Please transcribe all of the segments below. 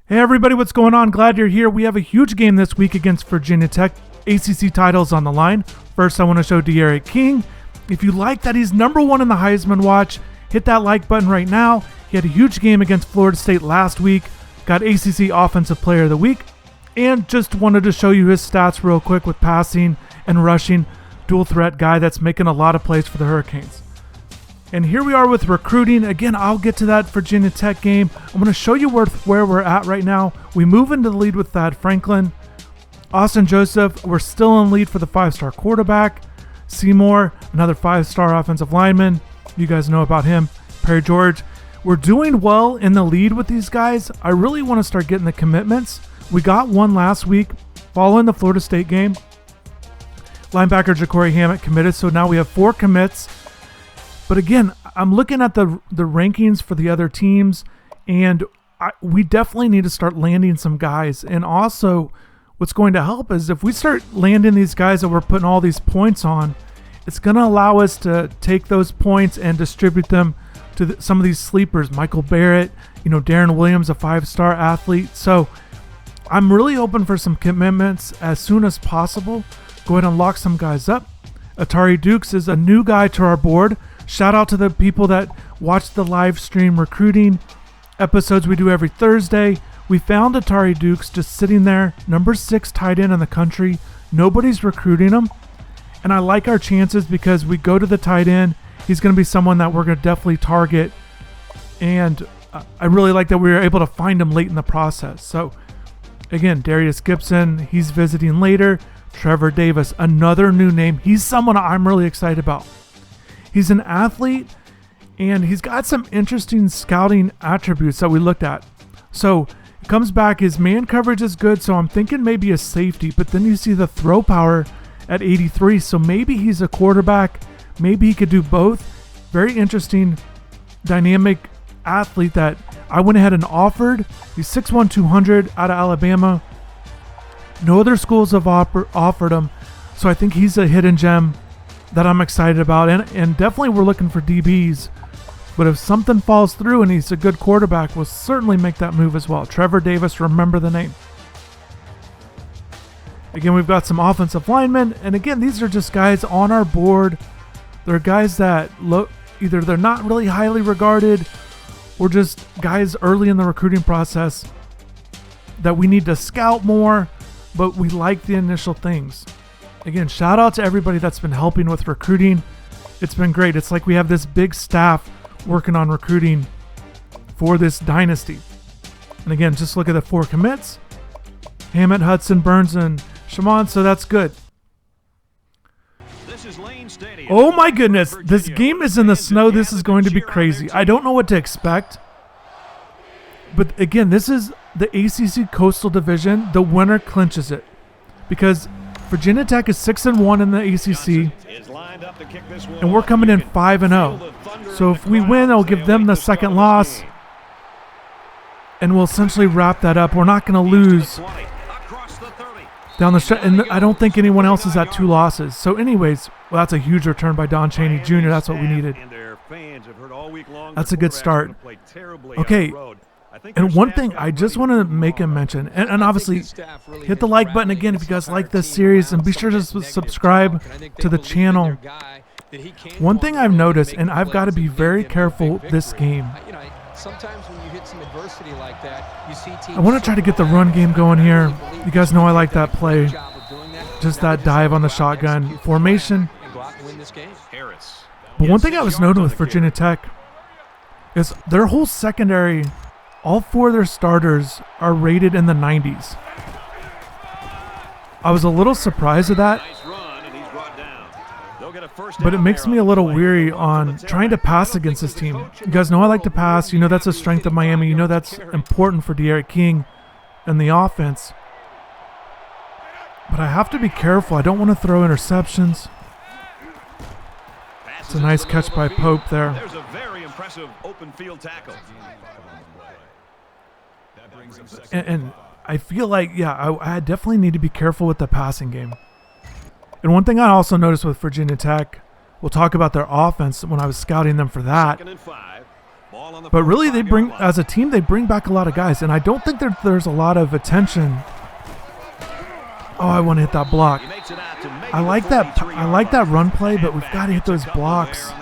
Hey everybody, what's going on? Glad you're here. We have a huge game this week against Virginia Tech. ACC titles on the line. First, I want to show D'Eriq King. If you like that he's #1 in the Heisman watch, hit that like button right now. He had a huge game against Florida State last week. Got ACC Offensive Player of the Week. And just wanted to show you his stats real quick with passing and rushing. Dual threat guy that's making a lot of plays for the Hurricanes. And here we are with recruiting. Again, I'll get to that Virginia Tech game. I'm going to show you where we're at right now. We move into the lead with Thad Franklin. Austin Joseph, we're still in lead for the 5-star quarterback. Seymour, another 5-star offensive lineman. You guys know about him. Perry George. We're doing well in the lead with these guys. I really want to start getting the commitments. We got one last week following the Florida State game. Linebacker Ja'Cory Hammett committed, so now we have 4 commits. But again, I'm looking at the rankings for the other teams, and we definitely need to start landing some guys. And also, what's going to help is if we start landing these guys that we're putting all these points on, it's going to allow us to take those points and distribute them to some of these sleepers. Michael Barrett, Darren Williams, a 5-star athlete. So I'm really hoping for some commitments as soon as possible. Go ahead and lock some guys up. Atari Dukes is a new guy to our board. Shout out to the people that watch the live stream recruiting episodes we do every Thursday. We found Atari Dukes just sitting there, #6 tight end in the country. Nobody's recruiting him. And I like our chances because we go to the tight end. He's going to be someone that we're going to definitely target. And I really like that we were able to find him late in the process. So, again, Darius Gibson, he's visiting later. Trevor Davis, another new name. He's someone I'm really excited about. He's an athlete, and he's got some interesting scouting attributes that we looked at. So, it comes back, his man coverage is good, so I'm thinking maybe a safety. But then you see the throw power at 83, so maybe he's a quarterback. Maybe he could do both. Very interesting, dynamic athlete that I went ahead and offered. He's 6'1", 200 out of Alabama. No other schools have offered him, so I think he's a hidden gem that I'm excited about. And definitely we're looking for DBs. But if something falls through and he's a good quarterback, we'll certainly make that move as well. Trevor Davis, remember the name. Again, we've got some offensive linemen. And again, these are just guys on our board. They're guys that either they're not really highly regarded or just guys early in the recruiting process that we need to scout more, but we like the initial things. Again, shout out to everybody that's been helping with recruiting. It's been great. It's like we have this big staff working on recruiting for this dynasty. And again, just look at the 4 commits. Hammett, Hudson, Burns, and Shimon, so that's good. Oh my goodness, this game is in the snow. This is going to be crazy. I don't know what to expect. But again, this is the ACC Coastal Division. The winner clinches it. Because Virginia Tech is 6-1 in the ACC. And we're coming in 5-0. So if we win, it'll give them the second loss. And we'll essentially wrap that up. We're not going to lose down the stretch, and I don't think anyone else is at 2 losses. So anyways, well, that's a huge return by Don Chaney Jr. That's what we needed. That's a good start. Okay, and one thing I just want to make a mention, and obviously hit the like button again if you guys like this series, and be sure to subscribe to the channel. One thing I've noticed, and I've got to be very careful this game. Sometimes when you hit some adversity like that, you see teams. I want to try to get the run game going here. You guys know I like that play. Just that dive on the shotgun formation. But one thing I was noting with Virginia Tech is their whole secondary, all 4 of their starters are rated in the 90s. I was a little surprised at that. But it makes me a little weary on trying to pass against this team. You guys know I like to pass. You know that's a strength of Miami. You know that's important for D'Eriq King and the offense. But I have to be careful. I don't want to throw interceptions. It's a nice catch by Pope there. There's a very impressive open field tackle. And I feel like, I definitely need to be careful with the passing game. And one thing I also noticed with Virginia Tech, we'll talk about their offense when I was scouting them for that. But really, they bring, as a team, they bring back a lot of guys, and I don't think there's a lot of attention. Oh, I want to hit that block. I like that run play, but we've got to hit those blocks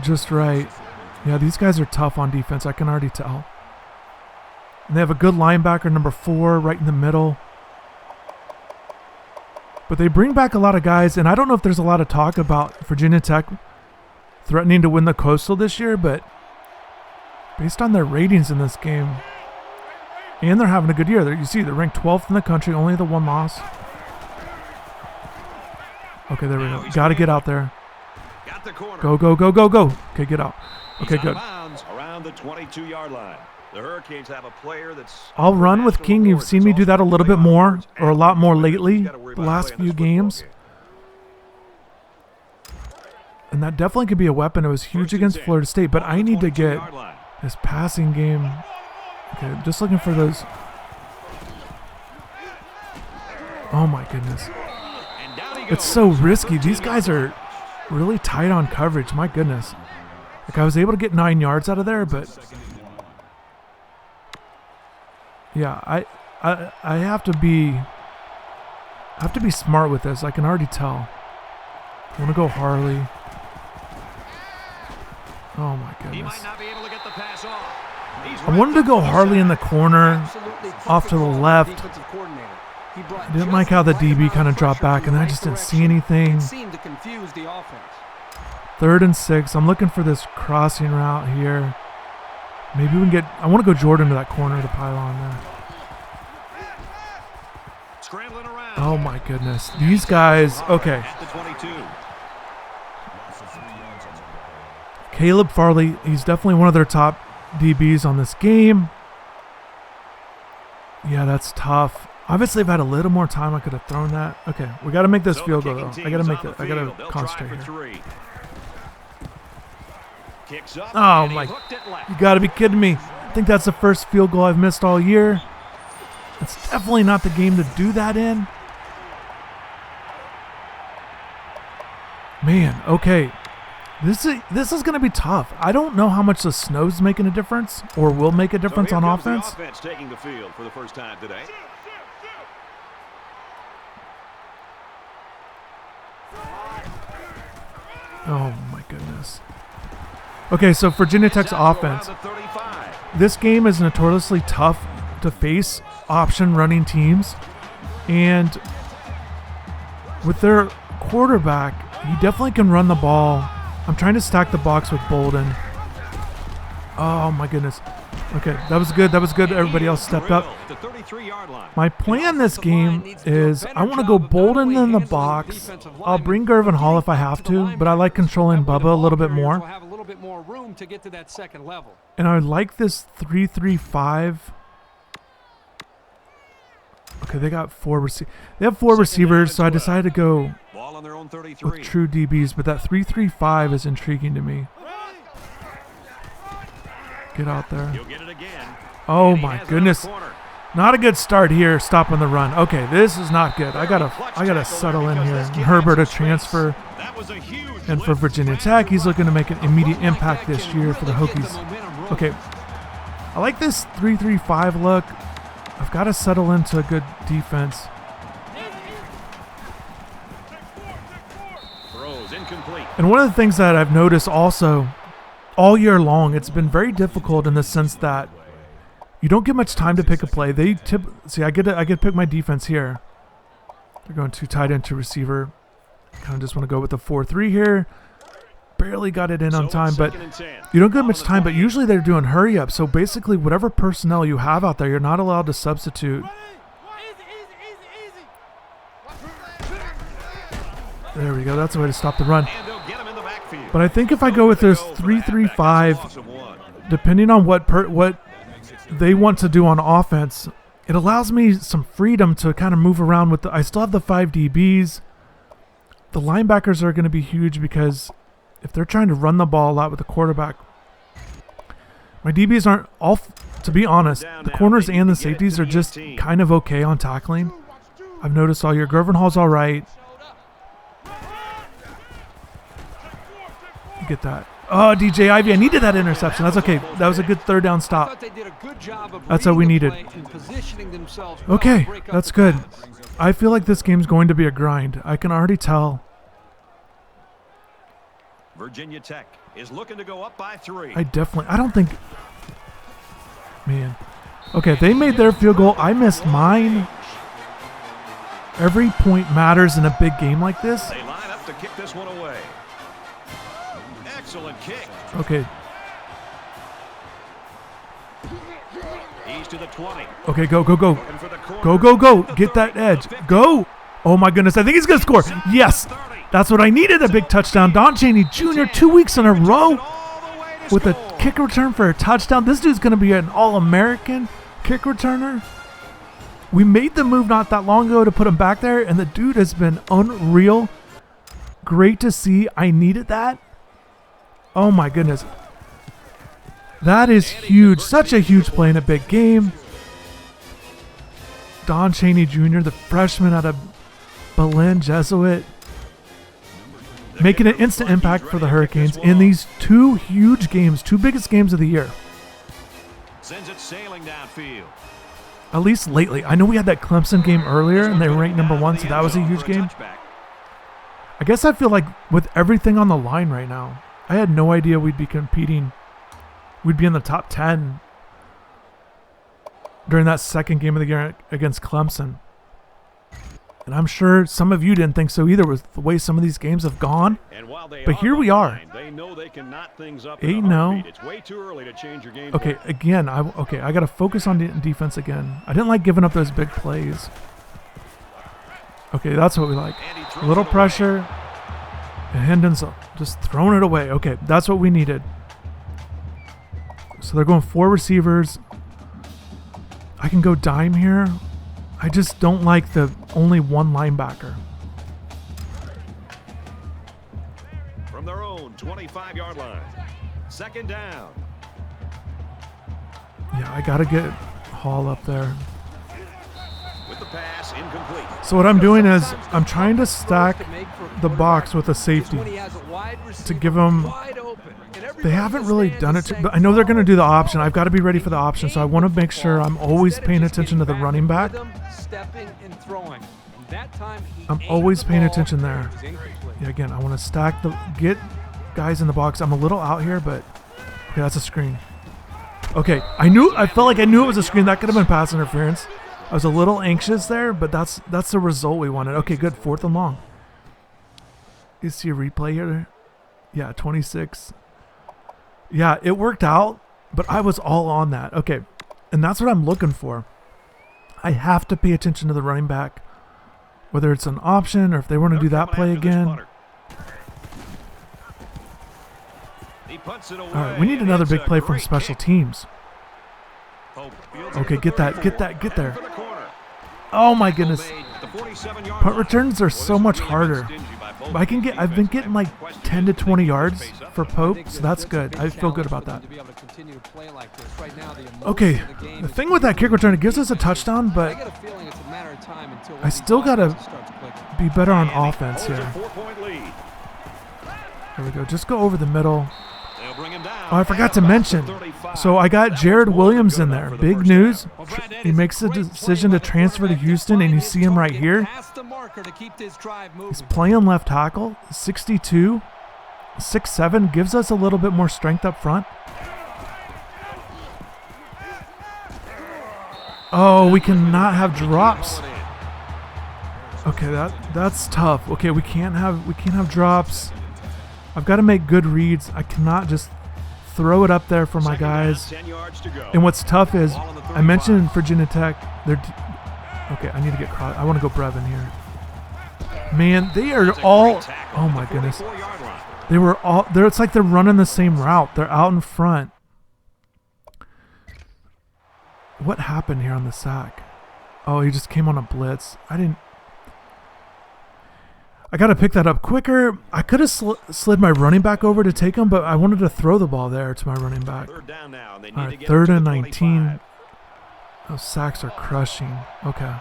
just right. Yeah, these guys are tough on defense. I can already tell. And they have a good linebacker, number 4, right in the middle. But they bring back a lot of guys, and I don't know if there's a lot of talk about Virginia Tech threatening to win the Coastal this year, but based on their ratings in this game, and they're having a good year. You see, they're ranked 12th in the country, only the 1 loss. Okay, there we go. Got to get out there. Go, go, go, go, go. Okay, get out. Okay, good. Around the 22-yard line. The Hurricanes have a player that's... I'll run with King. You've seen me do that a little bit more, or a lot more lately, the last few games. And that definitely could be a weapon. It was huge against Florida State, but I need to get this passing game. Okay, just looking for those. Oh my goodness. It's so risky. These guys are really tight on coverage. My goodness. Like, I was able to get 9 yards out of there, but yeah, I have to be smart with this. I can already tell. I want to go Harley. Oh my goodness. I wanted to go Harley in the corner, off to the left. I didn't like how the DB kind of dropped back, and I just didn't see anything. 3rd and 6. I'm looking for this crossing route here. Maybe we can get... I want to go Jordan to that corner of the pylon there. Oh my goodness. These guys... Okay. Caleb Farley, he's definitely one of their top DBs on this game. Yeah, that's tough. Obviously, if I had a little more time, I could have thrown that. Okay, we got to make this field goal, though. I got to make that. I got to concentrate here. Oh, my. You got to be kidding me. I think that's the first field goal I've missed all year. It's definitely not the game to do that in. Man, okay. This is going to be tough. I don't know how much the snow's making a difference or will make a difference on offense. The offense taking the field for the first time today. Oh my goodness. Okay, so Virginia Tech's offense. This game is notoriously tough to face option running teams, and with their quarterback, he definitely can run the ball. I'm trying to stack the box with Bolden. Oh my goodness. Okay, that was good. That was good. Everybody else stepped up. My plan this game is I want to go Bolden in the box. I'll bring Gervin Hall if I have to, but I like controlling Bubba a little bit more. And I like this 3-3-5. Okay, they got 4 receivers. They have 4 receivers, so I decided to go with true DBs, but that 3-3-5 is intriguing to me. Get out there. Oh my goodness. Not a good start here, stopping the run. Okay, this is not good. I gotta settle in here. Herbert a transfer. And for Virginia Tech, he's looking to make an immediate impact this year for the Hokies. Okay. I like this 3-3-5 look. I've got to settle into a good defense. And one of the things that I've noticed also all year long, it's been very difficult in the sense that you don't get much time to pick a play. I get to pick my defense here. They're going too tight into receiver. Kind of just want to go with the 4-3 here. Barely got it in on time, but you don't get much time, but usually they're doing hurry up. So basically whatever personnel you have out there, you're not allowed to substitute. There we go. That's the way to stop the run. But I think if I go with this 3-3-5, depending on what they want to do on offense, it allows me some freedom to kind of move around with I still have the 5 DBs. The linebackers are going to be huge because if they're trying to run the ball a lot with the quarterback, my DBs aren't all, to be honest, the corners and the safeties are just kind of okay on tackling. I've noticed all year. Gervin Hall's all right. Get that. Oh, DJ Ivy, I needed that interception. That's okay. That was a good third down stop. That's what we needed. Okay, that's good. I feel like this game's going to be a grind. I can already tell. Virginia Tech is looking to go up by 3. I don't think, man. Okay, they made their field goal. I missed mine. Every point matters in a big game like this. They line up to kick this one away. Excellent kick. Okay. He's to the 20. Okay, go, go, go. Looking for the corner. Go, go, go. Get that edge. Go. Oh, my goodness. I think he's going to score. Yes. That's what I needed, a big touchdown. Don Chaney Jr. 2 weeks in a row with a kick return for a touchdown. This dude's going to be an All-American kick returner. We made the move not that long ago to put him back there, and the dude has been unreal. Great to see. I needed that. Oh, my goodness. That is huge. Such a huge play in a big game. Don Chaney Jr., the freshman out of Belen Jesuit, making an instant impact for the Hurricanes in these 2 huge games, 2 biggest games of the year. Sends it sailing downfield. At least lately. I know we had that Clemson game earlier, and they were ranked number 1, so that was a huge game. I guess I feel like with everything on the line right now, I had no idea we'd be competing. We'd be in the top 10 during that second game of the year against Clemson. And I'm sure some of you didn't think so either with the way some of these games have gone. But here we are. 8-0. It's way too early to change your game. Okay, again, I got to focus on defense again. I didn't like giving up those big plays. Okay, that's what we like. A little pressure. And Hendon's just throwing it away. Okay, that's what we needed. So they're going 4 receivers. I can go dime here. I just don't like the only 1 linebacker. From their own 25-yard line. Second down. Yeah, I got to get Hall up there. With the pass, incomplete. So what I'm doing is I'm trying to stack the box with a safety to give them. They haven't really done it, but I know they're going to do the option. I've got to be ready for the option, so I want to make sure I'm always paying attention to the running back. I'm always paying attention there. Yeah, again, I want to get guys in the box. I'm a little out here, but okay, that's a screen. Okay, I felt like I knew it was a screen. That could have been pass interference. I was a little anxious there, but that's the result we wanted. Okay, good. 4th and long. You see a replay here? Yeah, 26. Yeah, it worked out, but I was all on that. Okay, and that's what I'm looking for. I have to pay attention to the running back, whether it's an option or if they want to do that play again. All right, we need another big play from special teams. Okay, get there. Oh my goodness. Punt returns are so much harder. I've been getting like 10 to 20 yards for Pope, so that's good. I feel good about that. Okay, the thing with that kick return, it gives us a touchdown, but I still got to be better on offense here. There we go. Just go over the middle. Oh, I forgot to mention. So I got Jared Williams in there. Big news. He makes the decision to transfer to Houston, and you see him right here. He's playing left tackle. 6'2", 6'7", gives us a little bit more strength up front. Oh, we cannot have drops. Okay, that's tough. Okay, we can't have drops. I've got to make good reads. I cannot just throw it up there for my guys. And what's tough is, I mentioned Virginia Tech. Okay, I need to get caught. I want to go Brevin here. Man, they are all. Oh my goodness. It's like they're running the same route. They're out in front. What happened here on the sack? Oh, he just came on a blitz. I got to pick that up quicker. I could have slid my running back over to take him, but I wanted to throw the ball there to my running back. All right, 3rd and 19. Those sacks are crushing. Okay.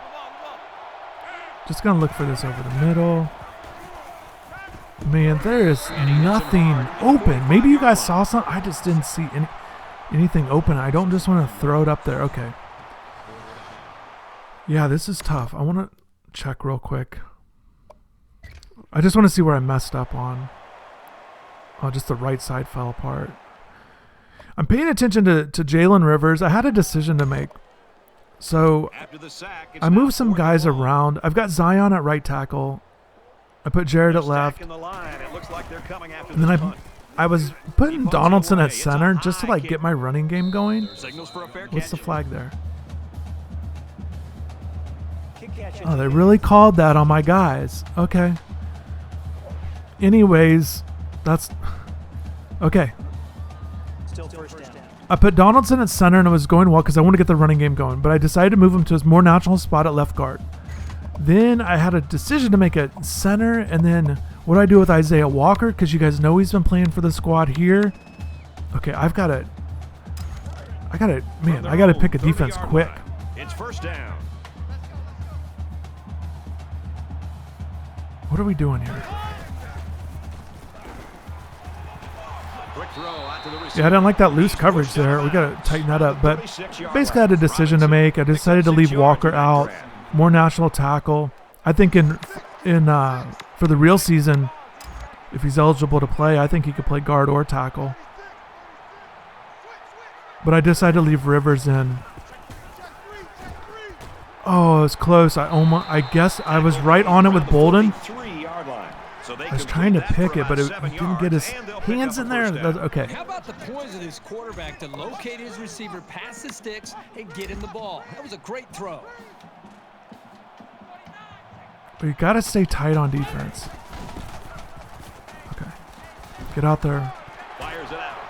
Just going to look for this over the middle. Man, there is nothing open. Maybe you guys saw something. I just didn't see anything open. I don't just want to throw it up there. Okay. Yeah, this is tough. I want to check real quick. I just want to see where I messed up on. Oh, just the right side fell apart. I'm paying attention to Jalen Rivers. I had a decision to make. So I moved some guys around. I've got Zion at right tackle. I put Jared at left. And then I was putting Donaldson at center just to like get my running game going. What's the flag there? Oh, they really called that on my guys. Okay. Anyways, that's okay. I put Donaldson at center and it was going well because I want to get the running game going, but I decided to move him to his more natural spot at left guard. Then I had a decision to make at center, and then what do I do with Isaiah Walker? Because you guys know he's been playing for the squad here. Okay, I gotta pick a defense quick. It's first down. What are we doing here? Yeah, I didn't like that loose coverage there. We got to tighten that up. But basically, I had a decision to make. I decided to leave Walker out, more national tackle. I think for the real season, if he's eligible to play, I think he could play guard or tackle. But I decided to leave Rivers in. Oh, it was close. I guess I was right on it with Bolden. I was trying to pick it, but he didn't get his hands in there. Okay. How about the poise of this quarterback to locate his receiver, pass the sticks, and get him the ball? That was a great throw. But you got to stay tight on defense. Okay. Get out there.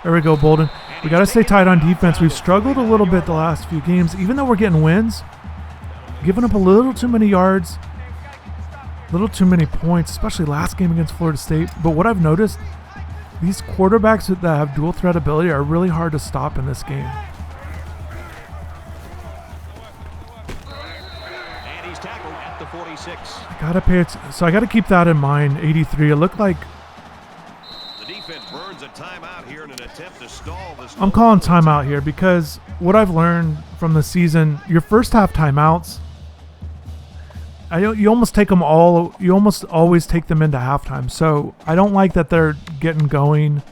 There we go, Bolden. We got to stay tight on defense. We've struggled a little bit the last few games, even though we're getting wins. Giving up a little too many yards. A little too many points, especially last game against Florida State. But what I've noticed, these quarterbacks that have dual threat ability are really hard to stop in this game. And he's tackled at the 46. I gotta keep that in mind. 83. It looked like the defense burns a timeout here in an attempt to stall this. I'm calling timeout here because what I've learned from the season, your first half timeouts, you almost take them all. You almost always take them into halftime. So I don't like that they're getting going.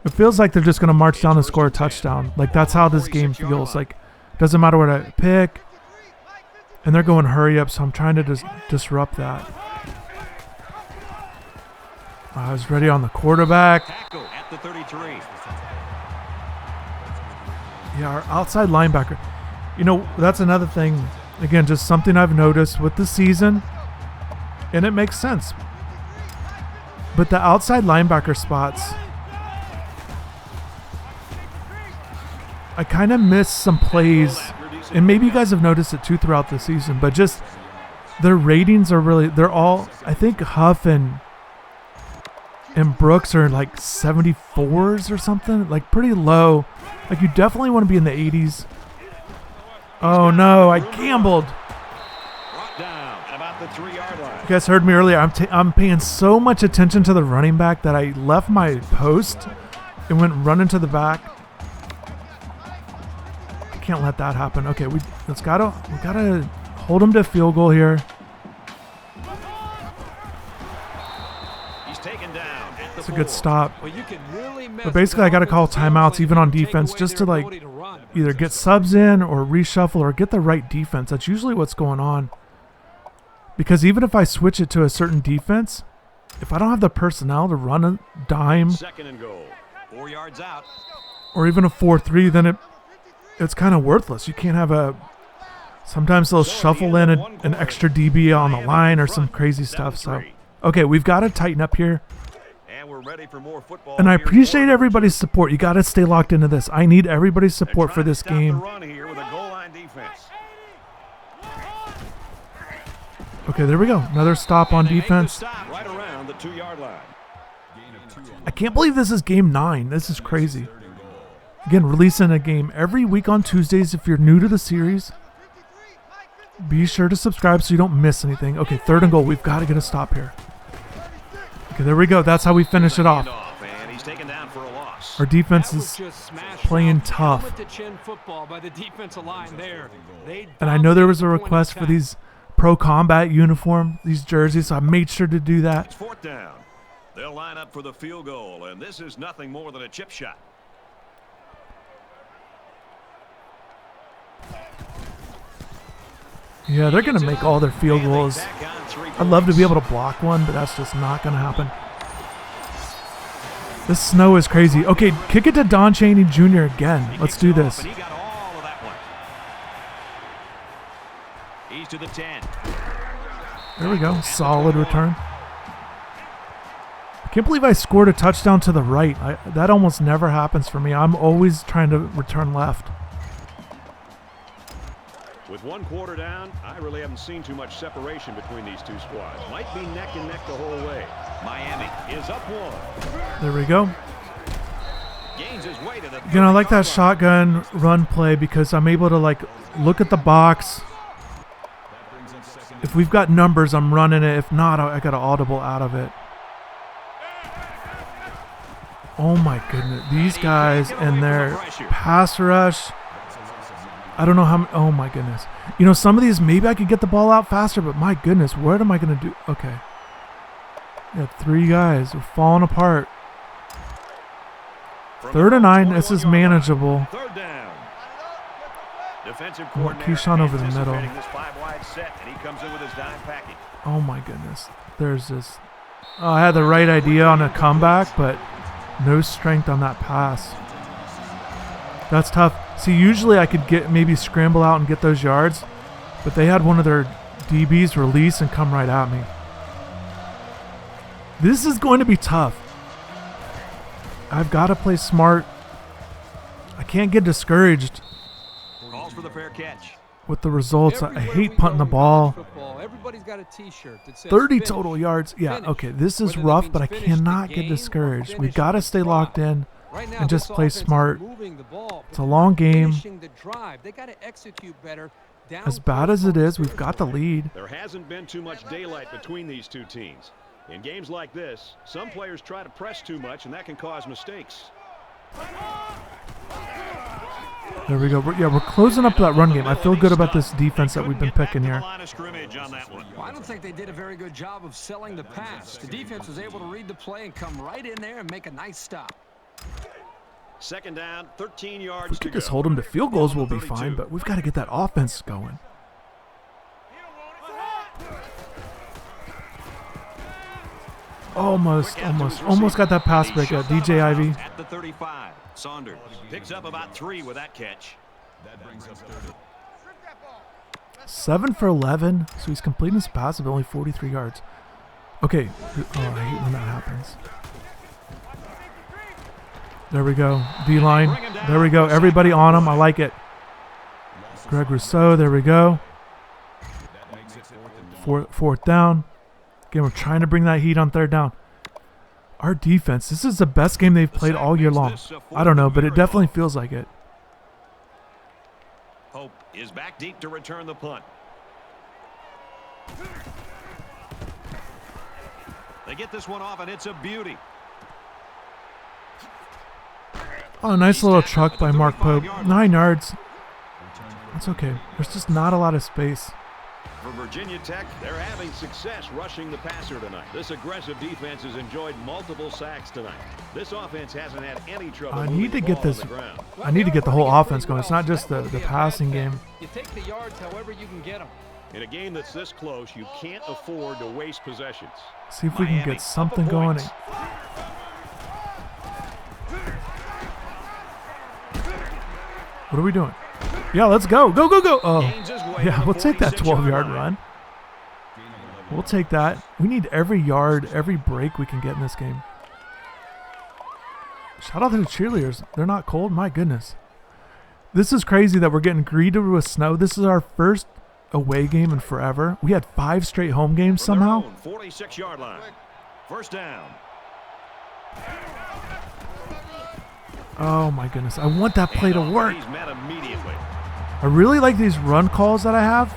It feels like they're just going to march down and score a touchdown. Like that's how this game feels. Like doesn't matter what I pick, and they're going hurry up. So I'm trying to disrupt that. I was ready on the quarterback. At the 33. Yeah, our outside linebacker. You know, that's another thing. Again, just something I've noticed with the season, and it makes sense. But the outside linebacker spots, I kind of miss some plays, and maybe you guys have noticed it too throughout the season, but just their ratings are really, they're all, I think Huff and Brooks are like 74s or something, like pretty low. Like you definitely want to be in the 80s. Oh no, I gambled. You guys heard me earlier. I'm paying so much attention to the running back that I left my post and went running to the back. I can't let that happen. Okay, we gotta hold him to field goal here. He's taken down. It's a good stop. Well, you can really But basically, I gotta call timeouts even on defense just to like either get subs in or reshuffle or get the right defense. That's usually what's going on. Because even if I switch it to a certain defense, if I don't have the personnel to run a dime, Second and goal. 4 yards out. or even a 4-3, then it's kind of worthless. You can't have sometimes they'll shuffle in an extra DB on the line or some crazy stuff. So, okay, we've got to tighten up here. And we're ready for more football. And I appreciate everybody's support. You got to stay locked into this. I need everybody's support for this game. Okay, there we go. Another stop on defense. Right around the 2-yard line. I can't believe this is game 9. This is crazy. Again, releasing a game every week on Tuesdays. If you're new to the series, be sure to subscribe so you don't miss anything. Okay, 3rd and goal. We've got to get a stop here. Okay, there we go. That's how we finish it off. And he's taken down for a loss. Our defense is playing tough. And I know there was a request for these pro combat uniform, these jerseys, so I made sure to do that. It's 4th down. They'll line up for the field goal, and this is nothing more than a chip shot. Yeah, they're going to make all their field goals. I'd love to be able to block one, but that's just not going to happen. This snow is crazy. Okay, kick it to Don Chaney Jr. again. Let's do this. He got all of that one. He's to the 10. There we go. Solid return. I can't believe I scored a touchdown to the right. That almost never happens for me. I'm always trying to return left. With 1 quarter down, I really haven't seen too much separation between these two squads. Might be neck and neck the whole way. Miami is up 1. There we go. Gains his way to the Again, I like that shotgun run play because I'm able to like look at the box. If we've got numbers, I'm running it. If not, I got to audible out of it. Oh my goodness. These guys and their pass rush. I don't know how. Oh my goodness. You know, some of these maybe I could get the ball out faster, but my goodness, what am I going to do? Okay. Yeah, 3 guys. We're falling apart. 3rd and 9. This is manageable. 3rd down. Defensive I want coordinator Keyshawn over the middle. anticipating this 5-wide set, and he comes in with his dime package. Oh my goodness. There's this. Oh, I had the right idea on a comeback, but no strength on that pass. That's tough. See, usually I could get maybe scramble out and get those yards, but they had one of their DBs release and come right at me. This is going to be tough. I've got to play smart. I can't get discouraged Calls for the fair catch. with the results. I hate punting the ball. Everybody's got a t-shirt that says 30 finish. total yards. Yeah, Finish. okay. This is Whether that rough, means but I finish cannot the get game or discouraged. We finish got to the stay drive. locked in Right now, and just this play offense is smart. moving the ball, It's a long game. finishing the drive. They got to execute better. As bad as it is, we've got the lead. There hasn't been too much daylight between these two teams. In games like this, some players try to press too much, and that can cause mistakes. There we go. We're closing up that run game. I feel good about this defense that we've been picking here. Well, I don't think they did a very good job of selling the pass. The defense was able to read the play and come right in there and make a nice stop. 2nd down, 13 If yards we to could go. just hold them to field goals, we'll be fine, but we've got to get that offense going. Almost got that pass break at DJ Ivy. At the 35, Saunders picks up about 3 with that catch. 7 for 11, so he's completing his pass of only 43 yards. Okay. Oh, I hate when that happens. There we go. D-line. There we go. Everybody on him. I like it. Greg Rousseau. There we go. 4th down. Again, we're trying to bring that heat on 3rd down. Our defense. This is the best game they've played all year long. I don't know, but it definitely feels like it. Hope is back deep to return the punt. They get this one off, and it's a beauty. Oh, nice little truck by Mark Pope. 9 yards. That's okay. There's just not a lot of space. For Virginia Tech, they're having success rushing the passer tonight. This aggressive defense has enjoyed multiple sacks tonight. This offense hasn't had any trouble. I moving need to the get ball this. on the ground. I need to get the whole offense going. It's not just the passing game. You take the yards however you can get them. In a game that's this close, you can't afford to waste possessions. See if we can Miami, get something up a going. point. What are we doing? Yeah, let's go. Go, go, go. Oh, Gains his way yeah, to the we'll take that 46-yard 12-yard line. run. We'll take that. We need every yard, every break we can get in this game. Shout out to the cheerleaders. They're not cold. My goodness. This is crazy that we're getting greeted with snow. This is our first away game in forever. We had 5 straight home games From their somehow. own 46-yard line. 1st down. Oh my goodness. I want that play to work. He's met immediately. I really like these run calls that I have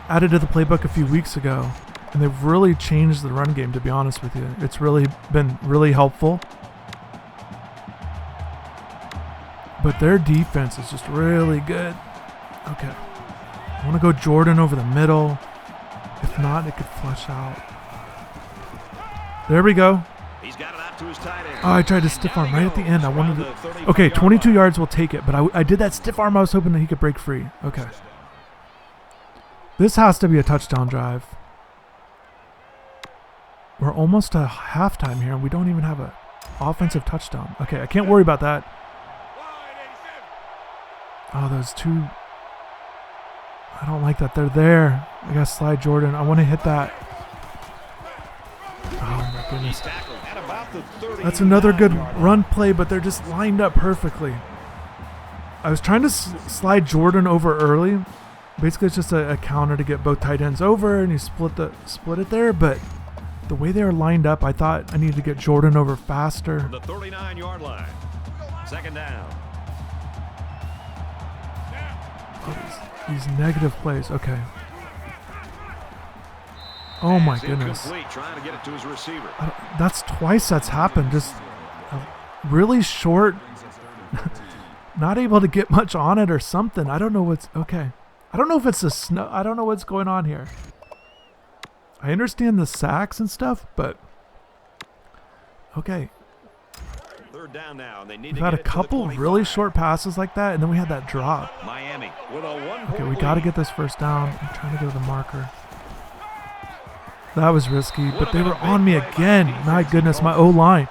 added to the playbook a few weeks ago. And they've really changed the run game, to be honest with you. It's really been really helpful. But their defense is just really good. Okay. I want to go Jordan over the middle. If not, it could flush out. There we go. He's got it out to his tight end. Oh, I tried to stiff arm right at the end. I wanted to. Okay, 22 yards will take it, but I did that stiff arm. I was hoping that he could break free. Okay. This has to be a touchdown drive. We're almost to halftime here, and we don't even have an offensive touchdown. Okay, I can't worry about that. Oh, those two. I don't like that they're there. I got to slide Jordan. I want to hit that. Oh, my goodness. That's another good run play, but they're just lined up perfectly. I was trying to slide Jordan over early. Basically, it's just a counter to get both tight ends over, and you split it there, but the way they were lined up, I thought I needed to get Jordan over faster. The 39-yard line. Second down. Oh, these negative plays. Okay. Oh my goodness. Trying to get it to his receiver. That's twice that's happened. Just really short. Not able to get much on it or something. I don't know what's okay. I don't know if it's the snow. I don't know what's going on here. I understand the sacks and stuff, but okay. Third down now, and they need We've to had a get it to the couple 25. really short passes like that, and then we had that drop. Miami with a 1-point Okay, we got to lead. get this first down. I'm trying to go to the marker. That was risky, but they were on me again. My goodness, my O-line.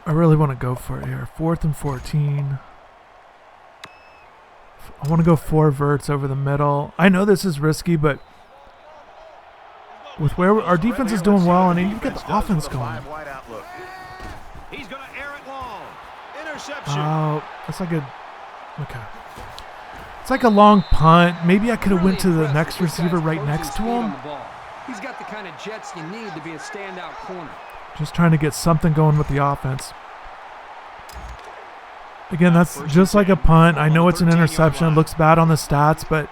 I really want to go for it here. 4th and 14. I want to go 4 verts over the middle. I know this is risky, but with where our defense is doing well, and you can get the offense going. He's going to air it long. Interception. Oh, that's like a okay. It's like a long punt. Maybe I could have went to the next receiver right next to him. He's got the kind of jets you need to be a standout corner. Just trying to get something going with the offense. Again, that's just like a punt. I know it's an interception. It looks bad on the stats, but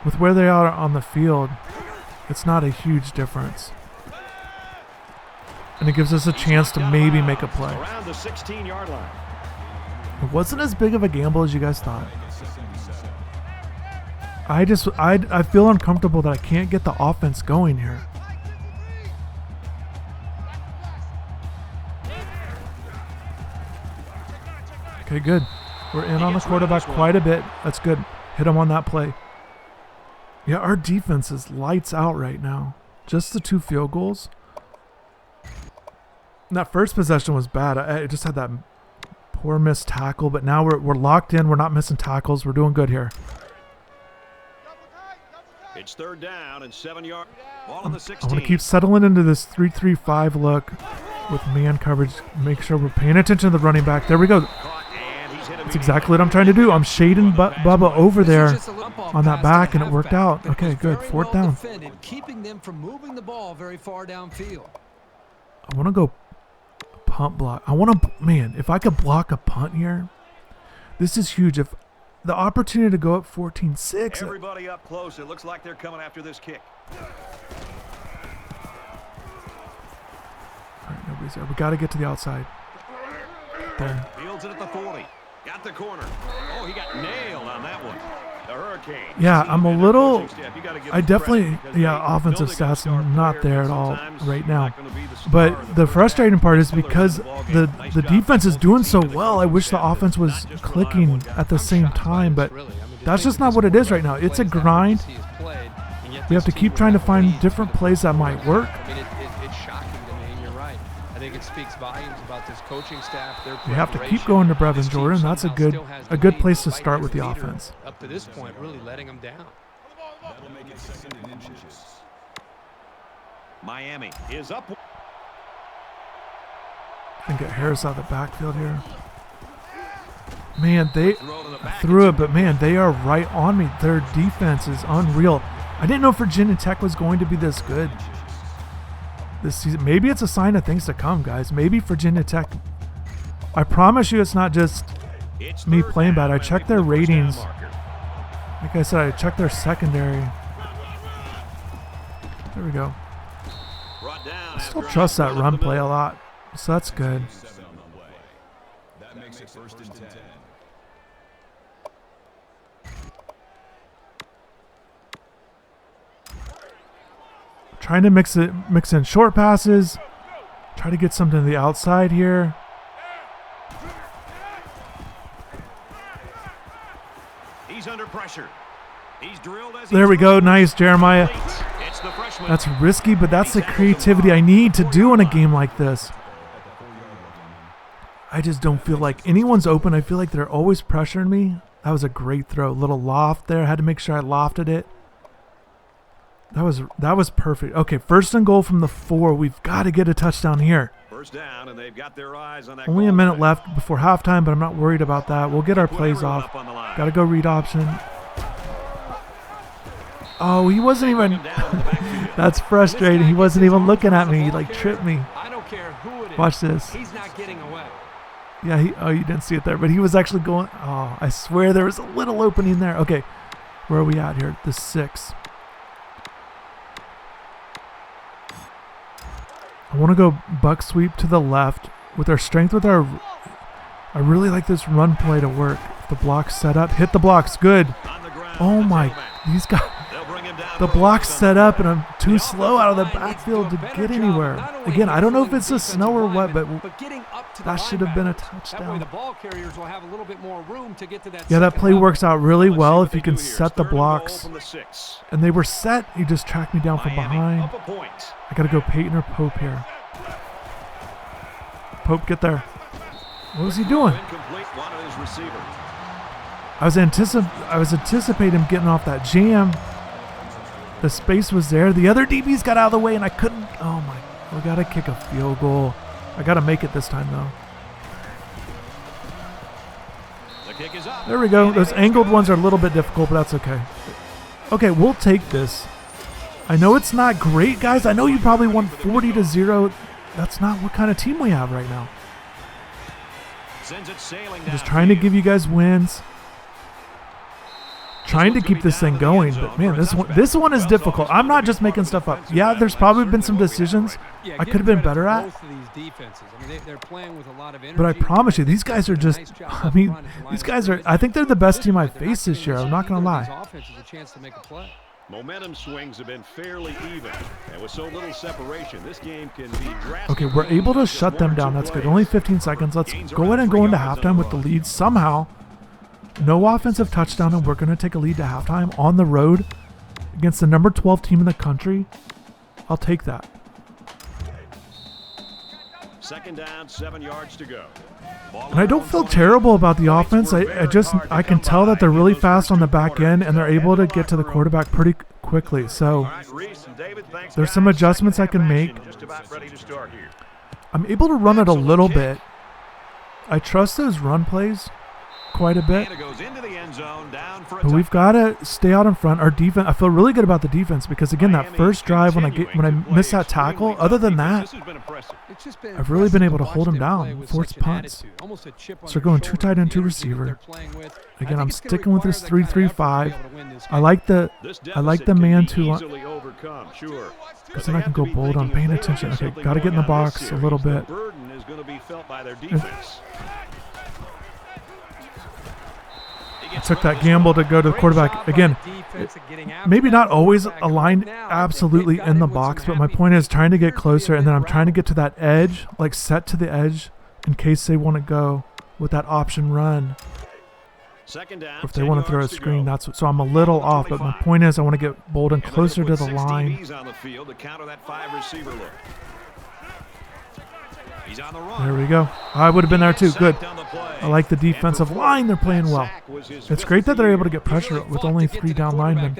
with where they are on the field, it's not a huge difference. And it gives us a chance to maybe make a play. Around the 16-yard line. It wasn't as big of a gamble as you guys thought. I feel uncomfortable that I can't get the offense going here. Okay, good. We're in on the quarterback quite a bit. That's good. Hit him on that play. Yeah, our defense is lights out right now. Just the 2 field goals. And that first possession was bad. I just had that poor missed tackle, but now we're locked in. We're not missing tackles. We're doing good here. It's third down and 7 yards. Ball I on the 16. want to keep settling into this 3-3-5 look with man coverage. Make sure we're paying attention to the running back. There we go. That's exactly what I'm trying to do. I'm shading Bubba over there on that back, and it worked out. Okay, good. 4th down. Keeping them from moving the ball very far downfield. I want to go punt block. I want to, man, if I could block a punt here, this is huge. If the opportunity to go up 14-6. Everybody up close. It looks like they're coming after this kick. All right, nobody's there. We got to get to the outside. There. Fields it at the 40. Got the corner. Oh, he got nailed on that one. The Hurricane. Yeah, I'm a little. I definitely, yeah, offensive stats are not there at all right now. But the frustrating part is because the defense is doing so well, I wish the offense was clicking at the same time, but that's just not what it is right now. It's a grind. We have to keep trying to find different plays that might work. It's shocking to me, and you're right. I think it speaks volumes about this coaching staff. We have to keep going to Brevin Jordan. That's a good place to start with the offense. Up to this point, really letting them down. Miami is up. And get Harris out of the backfield here. Man, they threw it, but man, they are right on me. Their defense is unreal. I didn't know Virginia Tech was going to be this good this season. Maybe it's a sign of things to come, guys. Maybe Virginia Tech. I promise you it's not just me playing bad. I checked their ratings. Like I said, I checked their secondary. There we go. I still trust that run play a lot, so that's good. That makes it 1st and 10. Trying to mix in short passes. Try to get something to the outside here. He's under pressure. He's drilled as There we go. Nice, Jeremiah. That's risky, but that's the creativity I need to do in a game like this. I just don't feel like anyone's open. I feel like they're always pressuring me. That was a great throw. Little loft there. Had to make sure I lofted it. That was perfect. Okay, 1st and goal from the 4. We've got to get a touchdown here. First down, and they've got their eyes on that. Only a minute left before halftime, but I'm not worried about that. We'll get our plays off. Got to go read option. Oh, he wasn't even. That's frustrating. He wasn't even looking at me. He like tripped me. I don't care who it is. Watch this. He's not getting away. Yeah, oh, you didn't see it there, but he was actually going. Oh, I swear there was a little opening there. Okay, where are we at here? The 6. I want to go buck sweep to the left with our strength. I really like this run play to work. The block's set up. Hit the blocks. Good. Oh my, these guys. The block's set up, and I'm too slow out of the backfield to get anywhere. Again, I don't know if it's the snow or what, but that should have been a touchdown. Yeah, that play works out really well if you can set the blocks. And they were set. He just tracked me down from behind. I got to go Peyton or Pope here. Pope, get there. What was he doing? I was anticipating him getting off that jam. The space was there. The other DBs got out of the way, and I couldn't. Oh my! We gotta kick a field goal. I gotta make it this time, though. There we go. Those angled ones are a little bit difficult, but that's okay. Okay, we'll take this. I know it's not great, guys. I know you probably won 40-0. That's not what kind of team we have right now. I'm just trying to give you guys wins. Trying to keep this thing going, but man, this one is difficult. I'm not just making stuff up. Yeah, there's probably been some decisions I could have been better at. But I promise you, these guys are just, I mean, these guys are, I think they're the best team I've faced this year. I'm not going to lie. Momentum swings have been fairly even, and with so little separation, this game can be drastic. Okay, we're able to shut them down. That's good. Only 15 seconds. Let's go ahead and go into halftime with the lead somehow. No offensive touchdown, and we're going to take a lead to halftime on the road against the number 12 team in the country. I'll take that. 2nd down, 7 yards to go. And I don't feel terrible about the offense. I can tell that they're really fast on the back end, and they're able to get to the quarterback pretty quickly. So there's some adjustments I can make. I'm able to run it a little bit. I trust those run plays quite a bit, but we've got to stay out in front. Our defense, I feel really good about the defense because again, that first drive when I miss that tackle, other than that, I've really been able to hold them down, force punts. So we're going 2 tight end, 2 receiver. Again, I'm sticking with this 3-3-5. I like the man to, because then I can go bold on paying attention. Okay, got to get in the box a little bit. I took that gamble to go to the quarterback. Again, maybe not always aligned absolutely in the box, but my point is trying to get closer, and then I'm trying to get to that edge, like set to the edge in case they want to go with that option run. Or if they want to throw a screen, so I'm a little off, but my point is I want to get bold and closer to the line. There we go. I would have been there too. Good. I like the defensive line. They're playing well. It's great that they're able to get pressure with only 3 down linemen.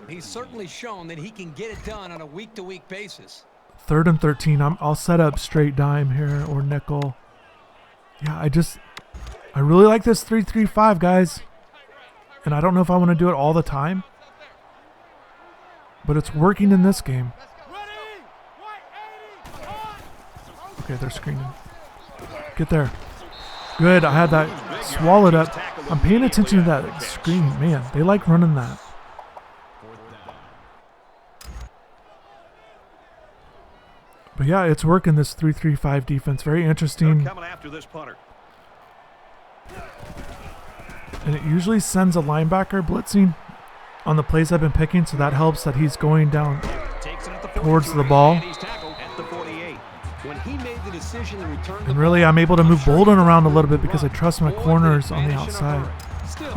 He's certainly shown that he can get it done on a week-to-week basis. 3rd and 13. I'll set up straight dime here or nickel. Yeah, I really like this 3-3-5, guys. And I don't know if I want to do it all the time, but it's working in this game. Okay, they're screening. Get there. Good. I had that swallowed up. I'm paying attention to that screen. Man, they like running that. But yeah, it's working, this 3-3-5 defense. Very interesting. Coming after this punter. And it usually sends a linebacker blitzing on the plays I've been picking, so that helps that he's going down towards the ball. And really, I'm able to move Bolden around a little bit because I trust my corners on the outside.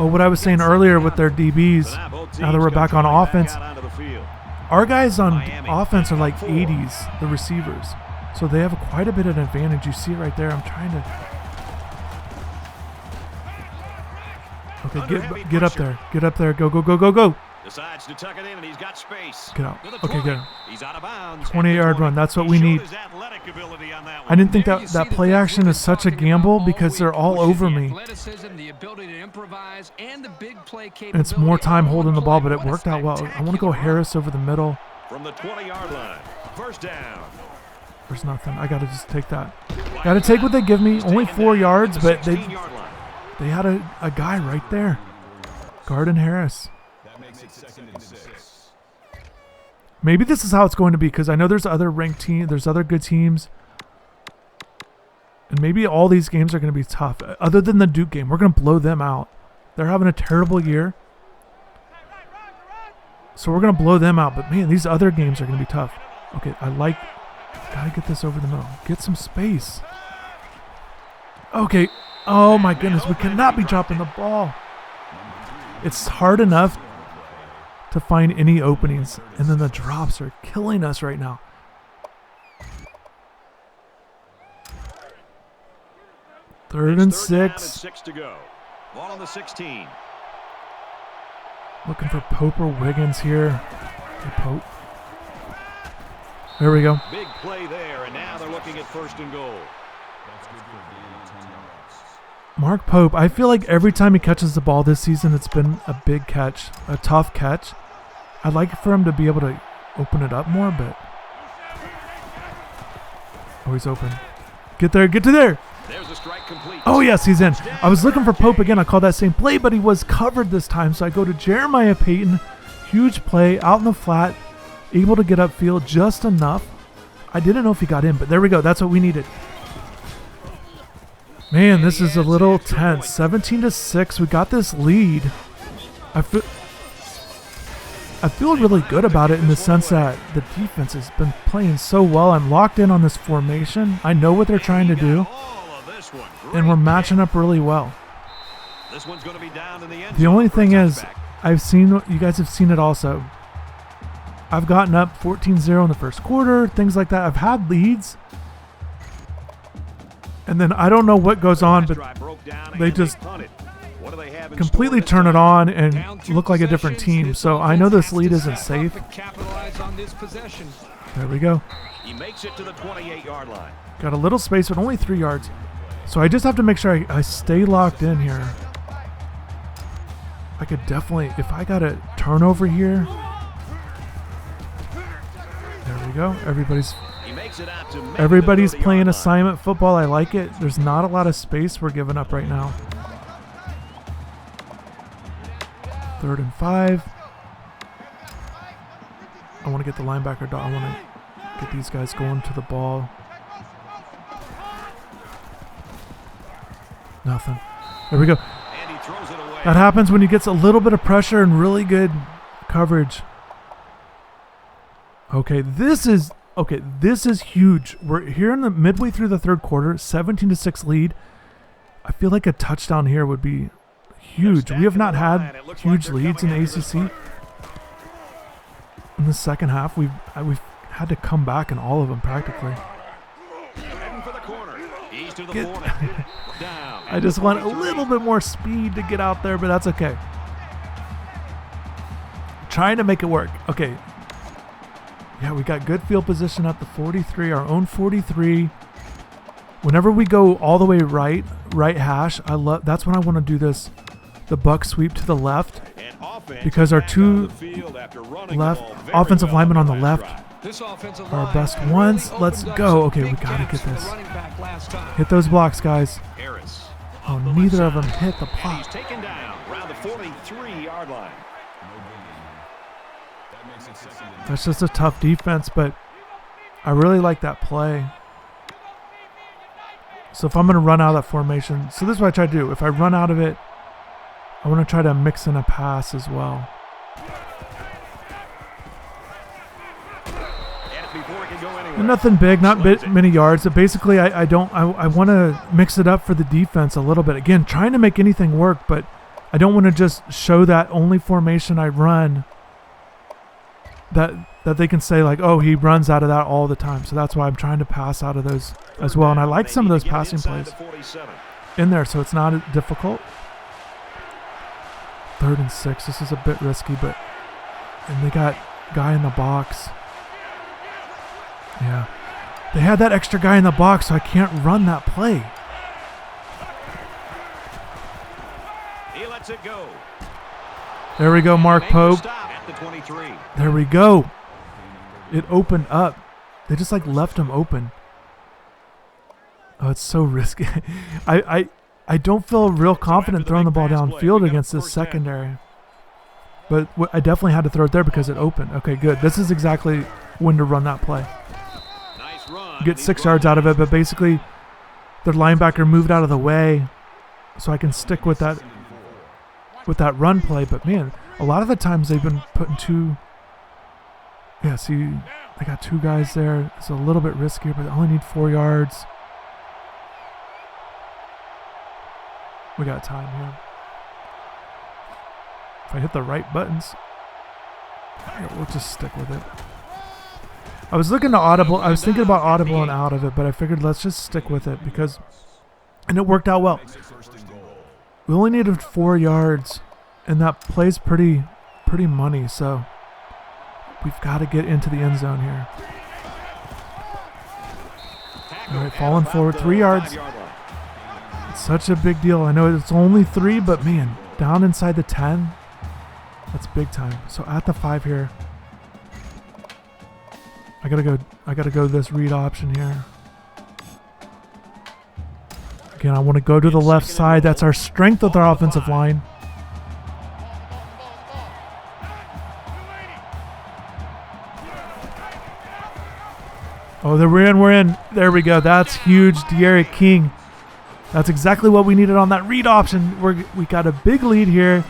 Oh, what I was saying earlier with their DBs, now that we're back on offense, our guys on offense are like 80s, the receivers. So they have quite a bit of an advantage. You see it right there. I'm trying to... Okay, get up there. Get up there. Go, go, go, go, go. Decides to tuck it in, and he's got space. Get out. Okay, good. He's out of bounds. 28-yard run. That's what we need. I didn't think that play action is such a gamble because they're all over me. And it's more time holding the ball, but it worked out well. I want to go Harris over the middle. From the 20-yard line. First down. There's nothing. I got to just take that. Got to take what they give me. Only 4 yards, but they had a guy right there. Garden Harris. Maybe this is how it's going to be because I know there's other ranked teams, there's other good teams. And maybe all these games are going to be tough. Other than the Duke game, we're going to blow them out. They're having a terrible year. So we're going to blow them out. But man, these other games are going to be tough. Okay, gotta get this over the middle. Get some space. Okay. Oh my goodness, we cannot be dropping the ball. It's hard enough to find any openings, and then the drops are killing us right now. Third and 6. 6 to go. Ball on the 16. Looking for Pope or Wiggins here. Okay, Pope. There we go. Big play there, and now they're looking at first and goal. Mark Pope, I feel like every time he catches the ball this season, it's been a big catch, a tough catch. I'd like for him to be able to open it up more, but... Oh, he's open. Get there, get to there! There's a strike complete. Oh, yes, he's in. I was looking for Pope again. I called that same play, but he was covered this time. So I go to Jeremiah Payton. Huge play, out in the flat, able to get upfield just enough. I didn't know if he got in, but there we go. That's what we needed. Man, this is a little tense. 17-6. We got this lead. I feel really good about it in the sense that the defense has been playing so well. I'm locked in on this formation. I know what they're trying to do, and we're matching up really well. The only thing is, you guys have seen it also. I've gotten up 14-0 in the first quarter, things like that. I've had leads. And then I don't know what goes on, but they just completely turn it on and look like a different team. So I know this lead isn't safe. There we go. He makes it to the 28-yard line. Got a little space, but only 3 yards. So I just have to make sure I stay locked in here. I could definitely, if I got a turnover here. There we go. Everybody's playing assignment football. I like it. There's not a lot of space we're giving up right now. 3rd and 5. I want to get the linebacker dot. I want to get these guys going to the ball. Nothing. There we go. That happens when you get a little bit of pressure and really good coverage. Okay, this is huge. We're here in the midway through the 3rd quarter, 17-6 lead. I feel like a touchdown here would be huge. We have not had huge leads in the ACC. In the second half, we've had to come back in all of them practically. I just want a little bit more speed to get out there, but that's okay. Trying to make it work. Okay. Yeah, we got good field position at the 43, our own 43. Whenever we go all the way right hash, that's when I want to do this, the buck sweep to the left, because our 2 left offensive linemen on the left are our best ones. Let's go. Okay, we got to get this. Hit those blocks, guys. On the neither left of them side. hit the And block. he's taken down around the 43-yard line. That makes it second and 10. That's just a tough defense, but I really like that play. So if I'm going to run out of that formation, so this is what I try to do. If I run out of it, I want to try to mix in a pass as well. And before it can go anywhere. And nothing big, not many yards. But basically, I want to mix it up for the defense a little bit. Again, trying to make anything work, but I don't want to just show that only formation I run. That they can say like, oh, he runs out of that all the time. So that's why I'm trying to pass out of those as well. And I like some of those passing plays in there, so it's not difficult. 3rd and 6. This is a bit risky, but and they got guy in the box. Yeah, they had that extra guy in the box, so I can't run that play. He lets it go. There we go, Mark Pope. At the 23. There we go. It opened up. They just like left him open. Oh, it's so risky. I don't feel real confident throwing the ball downfield against this secondary. But I definitely had to throw it there because it opened. Okay, good. This is exactly when to run that play. Nice run. Get 6 yards out of it, but basically their linebacker moved out of the way so I can stick with that run play. But man, a lot of the times they've been putting two. Yeah, see, they got 2 guys there. It's a little bit riskier, but they only need 4 yards. We got time here. If I hit the right buttons, yeah, we'll just stick with it. I was looking to audible. I was thinking about audible and out of it, but I figured let's just stick with it because, and it worked out well. We only needed 4 yards, and that play's pretty money. So we've got to get into the end zone here. All right, falling forward, 3 yards. It's such a big deal. I know it's only 3, but man, down inside the 10, that's big time. So at the 5 here, I gotta go this read option here. Again, I want to go to the left side. That's our strength with our offensive line. Oh, we're in. There we go. That's huge, De'Aaron King. That's exactly what we needed on that read option. We got a big lead here.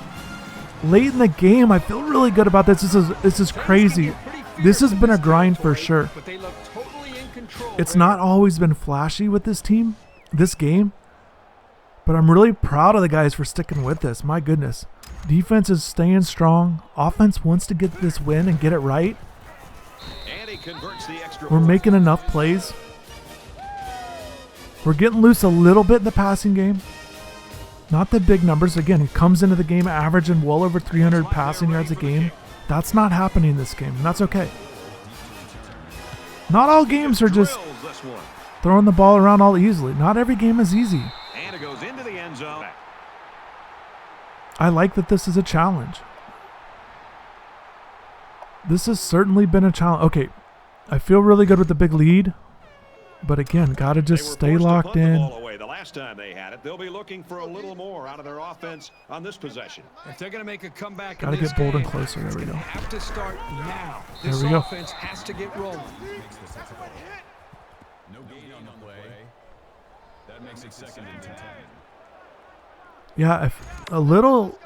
Late in the game, I feel really good about this. This is crazy. This has been a grind for sure. It's not always been flashy with this team, this game, but I'm really proud of the guys for sticking with this. My goodness. Defense is staying strong. Offense wants to get this win and get it right. And he converts the extra We're making enough plays. We're getting loose a little bit in the passing game. Not the big numbers. Again, he comes into the game averaging well over 300 passing yards a game. That's not happening in this game, and that's okay. Not all games are just throwing the ball around all easily. Not every game is easy. And it goes into the end zone. I like that this is a challenge. This has certainly been a challenge. Okay, I feel really good with the big lead. But again, got to just stay locked in. The last time they had it, they'll be looking for a little more out of their offense on this possession. If they're going to make a comeback, got to get bold and closer. There we go. Have to start now. There This we go. offense has to get rolling. No gain on the play. That makes it second and 10. Yeah, a little.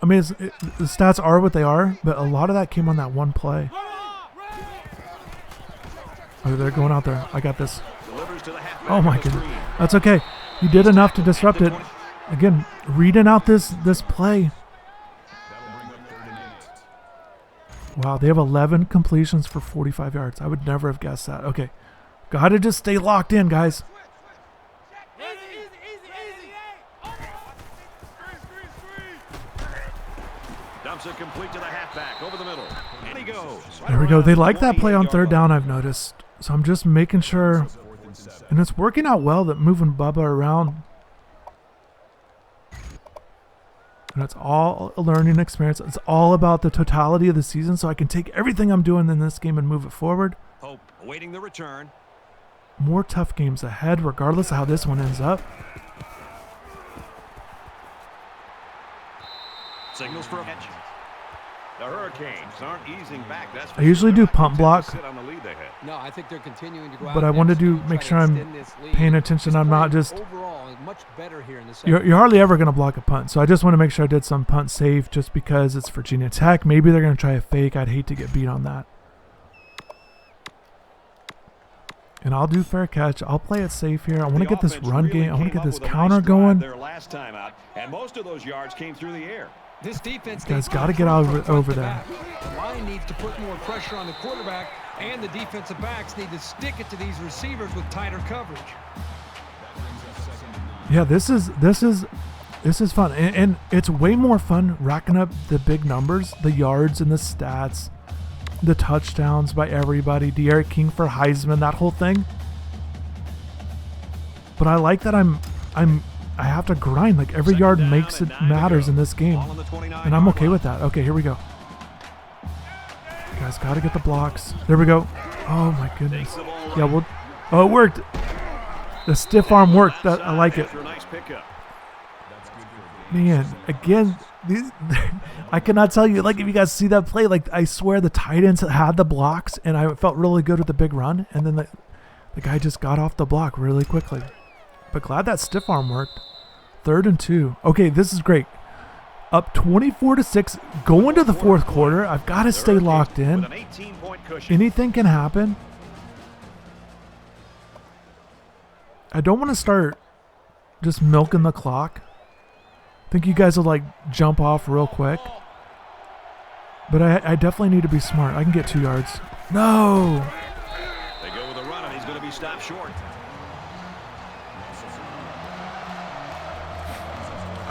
I mean, the stats are what they are, but a lot of that came on that one play. Oh, they're going out there. I got this. Oh my goodness. That's okay. You did enough to disrupt it. Again, reading out this play. Wow, they have 11 completions for 45 yards. I would never have guessed that. Okay. Got to just stay locked in, guys. Dumps it complete to the halfback over the middle. And he goes. There we go. They like that play on 3rd down, I've noticed. So I'm just making sure. And it's working out well that moving Bubba around. And it's all a learning experience. It's all about the totality of the season, so I can take everything I'm doing in this game and move it forward. Hope awaiting the return. More tough games ahead, regardless of how this one ends up. Signals for a catch. The Hurricanes aren't easing back. That's I usually do punt block, sit on the lead they had. No, I think they're continuing to go out but I and wanted to execute, make try sure I'm extend this lead. paying attention. I'm not Playing just... overall much better here in the second. You're hardly ever going to block a punt, so I just want to make sure I did some punt safe just because it's Virginia Tech. Maybe they're going to try a fake. I'd hate to get beat on that. And I'll do fair catch. I'll play it safe here. I want to get this run game. I want to get this counter going. Their last time out, and most of those yards came through the air. This defense Guys got to get over there. The line needs to put more pressure on the quarterback, and the defensive backs need to stick it to these receivers with tighter coverage. Yeah, this is fun, and it's way more fun racking up the big numbers, the yards and the stats, the touchdowns by everybody, De'Aaron King for Heisman, that whole thing. But I like that I have to grind. Like every yard makes it matters in this game, and I'm okay with that. Okay, here we go. Guys, got to get the blocks. There we go. Oh my goodness. Yeah, oh, it worked. The stiff arm worked. That I like it. Man, again, I cannot tell you. Like if you guys see that play, like I swear the tight ends had the blocks, and I felt really good with the big run, and then the guy just got off the block really quickly. But glad that stiff arm worked. 3rd and 2. Okay, this is great. Up 24-6. Go into the fourth quarter. I've got to stay locked in. Anything can happen. I don't want to start just milking the clock. I think you guys will like jump off real quick. But I definitely need to be smart. I can get 2 yards. No. They go with a run, and he's going to be stopped short.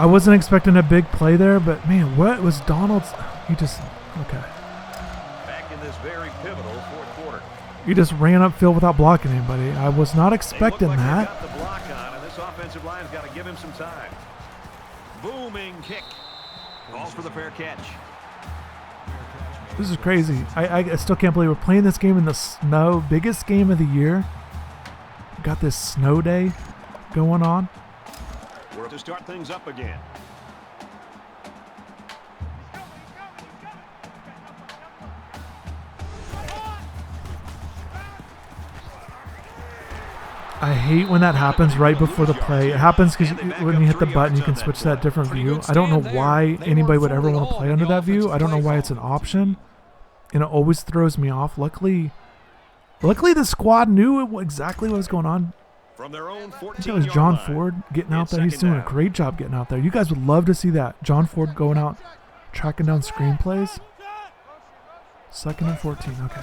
I wasn't expecting a big play there, but man, what was Donald's? He just, okay. Back in this very pivotal fourth quarter. He just ran upfield without blocking anybody. I was not expecting that. Got the block on, and this offensive line's got to give him some time. Booming kick. Calls for the fair catch. This is crazy. I still can't believe we're playing this game in the snow. Biggest game of the year. Got this snow day going on. We're to start things up again. I hate when that happens right before the play. It happens because when you hit the button, you can switch to that different view. I don't know why anybody would ever want to play under that view. I don't know why it's an option, and it always throws me off. Luckily the squad knew exactly what was going on. From their own 14 I think that was John Ford getting out there. He's doing a great job getting out there. You guys would love to see that. John Ford going out, tracking down screenplays. 2nd and 14. Okay.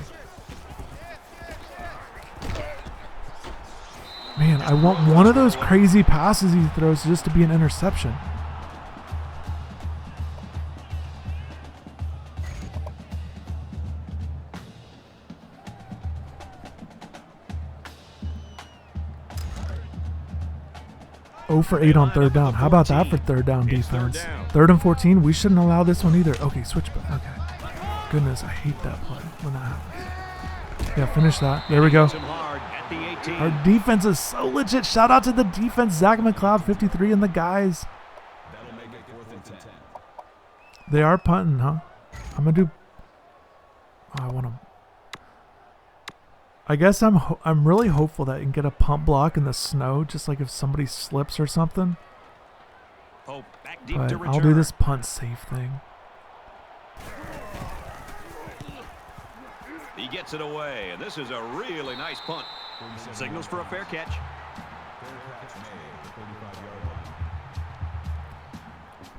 Man, I want one of those crazy passes he throws just to be an interception. Oh for 8 on 3rd down. How about that for 3rd down defense? 3rd and 14. We shouldn't allow this one either. Okay, switch back. Okay. Goodness, I hate that play when that happens. Yeah, finish that. There we go. Our defense is so legit. Shout out to the defense. Zach McLeod, 53, and the guys. They are punting, huh? I'm going to do... Oh, I want to... I guess I'm really hopeful that you can get a pump block in the snow, just like if somebody slips or something. But I'll do this punt safe thing. He gets it away, and this is a really nice punt. Signals for a fair catch.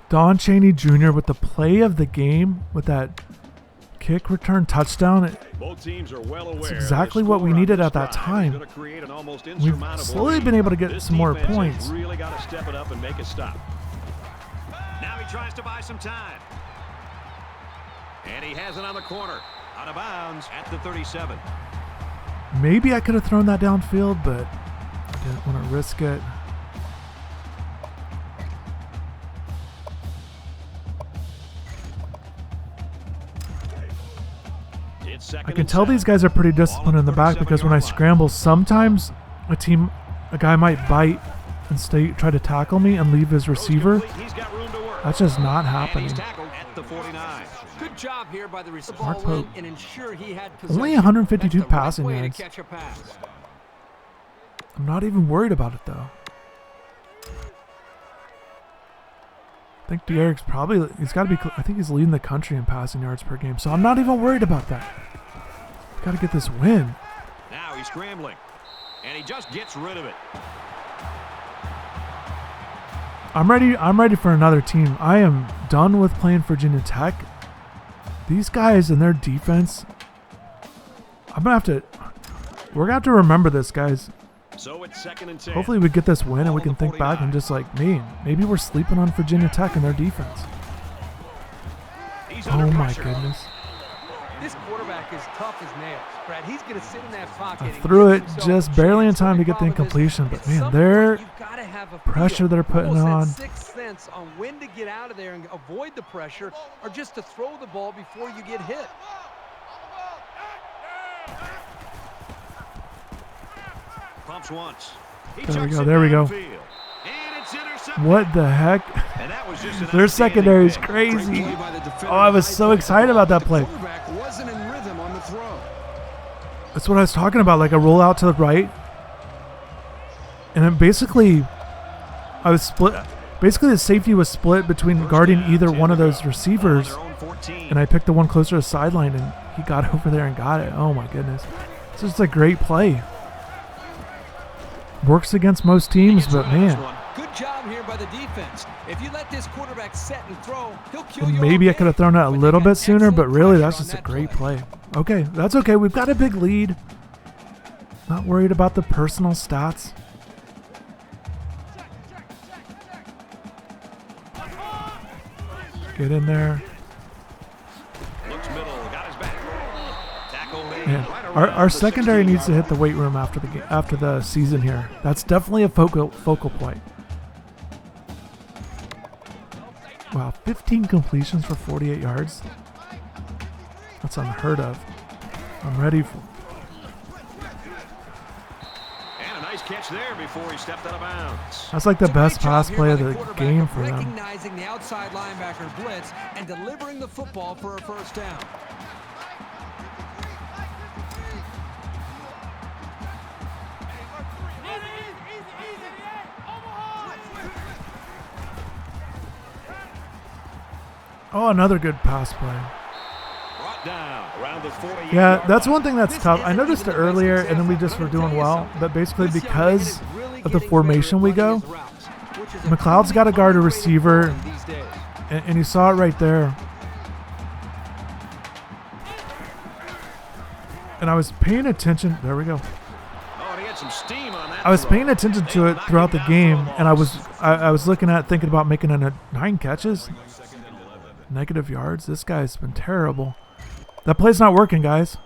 Don Chaney Jr. with the play of the game with that kick return touchdown. Both teams are well aware. It's exactly what we needed at that time. We've slowly been able to get some more points. Really got to step it up and make a stop. Now he tries to buy some time. And he has it on the corner. Out of bounds at the 37. Maybe I could have thrown that downfield, but I didn't want to risk it. I can tell these guys are pretty disciplined in the back because when I scramble, sometimes a guy might bite and try to tackle me and leave his receiver. That's just not happening. the 49. Good job here by the receiver Mark Pope. and ensure he had possession. Only 152 That's the right passing way to yards. catch a pass. I'm not even worried about it though. I think De'Aric's probably, he's got to be, I think he's leading the country in passing yards per game. So I'm not even worried about that. Got to get this win. Now he's scrambling, and he just gets rid of it. I'm ready for another team. I am done with playing Virginia Tech. These guys and their defense, we're going to have to remember this, guys. So it's 2nd and 10. Hopefully we get this win and we can think back and just like, man, maybe we're sleeping on Virginia Tech and their defense. He's Oh under my pressure. goodness. This quarterback is tough as nails, Brad. He's going to sit in that pocket. I and threw give it himself just a barely in chance. time to The get the problem is, incompletion, but at man, some their point, you've gotta have a pressure feel, they're putting almost on. that sixth sense on when to get out of there and avoid the pressure, or just to throw the ball before you get hit. Pumps once. He There we chucks go, it there we go. downfield. And it's intercepted. What the heck? And that was just an Their outstanding secondary is pick. crazy. Play by the defender. Oh, I was so excited about that play. The quarterback wasn't in rhythm on the throw. That's what I was talking about, like a rollout to the right. And then basically, I was split. Basically, the safety was split between guarding either one of those receivers. On their own 14. And I picked the one closer to the sideline, and he got over there and got it. Oh my goodness. It's just a great play. Works against most teams, but man. Good job here by the defense. If you let this quarterback set and throw, he'll kill And you. maybe all I could have game. thrown it a But little they got bit sooner, but excellent really pressure that's on just a that great play. Okay, that's okay. We've got a big lead. Not worried about the personal stats. Get in there. Looks middle, got his back. Tackle made Man, right our around the secondary 16 needs to hit yard the weight room after the season here. That's definitely a focal point. Wow, 15 completions for 48 yards. That's unheard of. I'm ready for. And a nice catch there before he stepped out of bounds. That's like the It's a great best job pass here play by of the the quarterback game of for them. recognizing the outside linebacker blitz and delivering the football for a first down. Oh, another good pass play. Brought down around the 48 Yeah, yard that's line. one thing that's tough. I noticed it earlier, and then we just were doing well. But basically, because of the formation we go, McLeod's got to guard a receiver, and you saw it right there. And I was paying attention. There we go. Oh, and he had some steam on that I was throw. paying attention to it throughout the game, and I was looking at thinking about making a 9 catches, negative yards. This guy's been terrible. That play's not working, guys.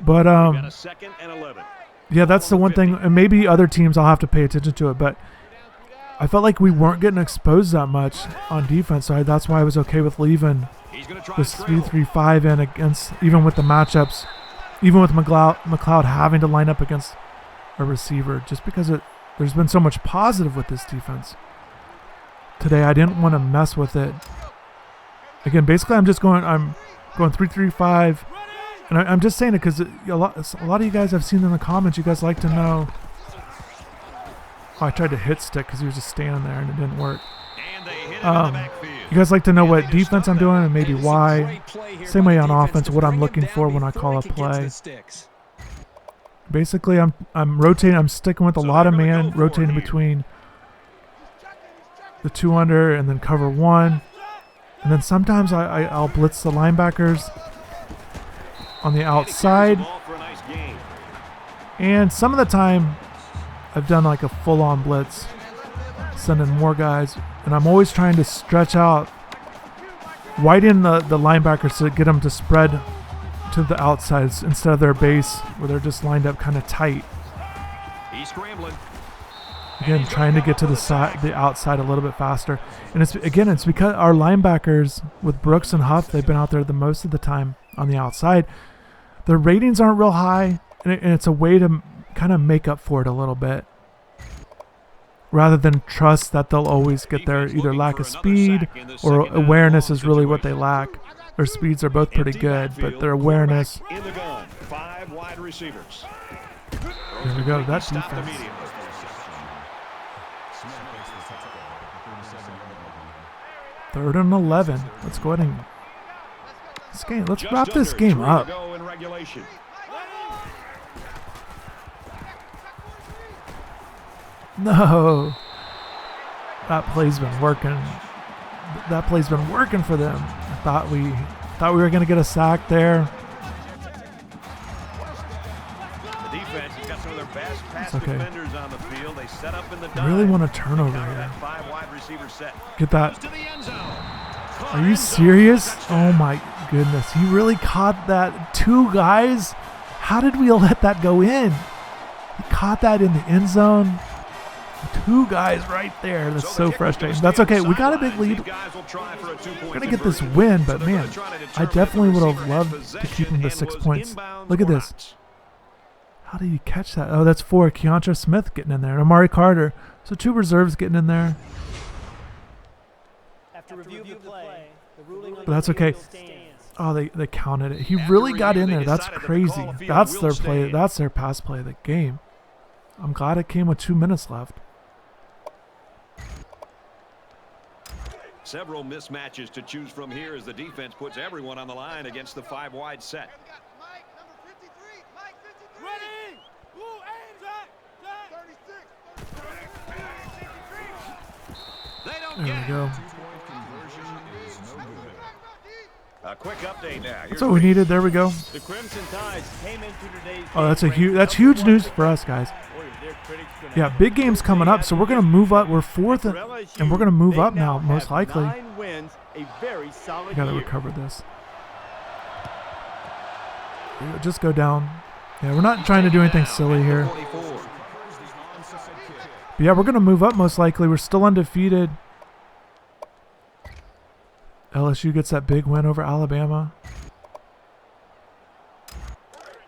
But Got a 2nd and 11. yeah, that's the one thing, and maybe other teams I'll have to pay attention to it, but I felt like we weren't getting exposed that much on defense, so that's why I was okay with leaving He's going to try this and scramble. 3-3-5 in against, even with the matchups, even with McLeod having to line up against a receiver, just because there's been so much positive with this defense. Today, I didn't want to mess with it. Again, basically, I'm going 3-3-5, and I'm just saying it because a lot of you guys I've seen in the comments, you guys like to know. Oh, I tried to hit stick because he was just standing there and it didn't work. And they hit him in the backfield. You guys like to know what defense I'm doing and maybe why. Same way on offense, what I'm looking for when I call a play. Basically, I'm rotating. I'm sticking with a lot of man, rotating between the 2 under and then cover 1. And then sometimes I'll blitz the linebackers on the outside. Ball for a nice gain. And some of the time, I've done like a full-on blitz, sending more guys. And I'm always trying to stretch out, widen the linebackers to get them to spread to the outsides instead of their base where they're just lined up kind of tight. He's scrambling. Again, trying to get to the outside a little bit faster. And it's because our linebackers with Brooks and Huff, they've been out there the most of the time on the outside. Their ratings aren't real high, and it's a way to kind of make up for it a little bit. rather than trust that they'll always get there. Either lack of speed or awareness is really what they lack. Their speeds are both pretty good, but their awareness. In the gun, 5 wide receivers. There we go. That defense. 3rd and 11. Let's go ahead and let's wrap this game up. No. That play's been working. That play's been working for them. I thought we were going to get a sack there. The defense has got some of their best pass defenders on the field. They set up in the I really want a turnover here. 5 wide receiver set. Get that. Are you serious? Oh my goodness. He really caught that. 2 guys? How did we let that go in? He caught that in the end zone. 2 guys right there. That's so frustrating. That's okay. We got a big lead. We're going to get this win, but man, I definitely would have loved to keep him to 6 points. Look at this. How did he catch that? Oh, that's 4. Keontra Smith getting in there. And Amari Carter. So 2 reserves getting in there. But that's okay. Oh, they counted it. He really got in there. That's crazy. That's their play. That's their pass play of the game. I'm glad it came with 2 minutes left. Several mismatches to choose from here as the defense puts everyone on the line against the 5 wide set. There we go. A quick update now. That's what we needed. There we go. The Crimson Tides came into today's Oh, that's huge news for us, guys. Yeah, big games coming up, so we're gonna move up. We're 4th, and we're gonna move up now, most likely. We gotta recover this. Just go down. Yeah, we're not trying to do anything silly here. But yeah, we're gonna move up most likely. We're still undefeated. LSU gets that big win over Alabama.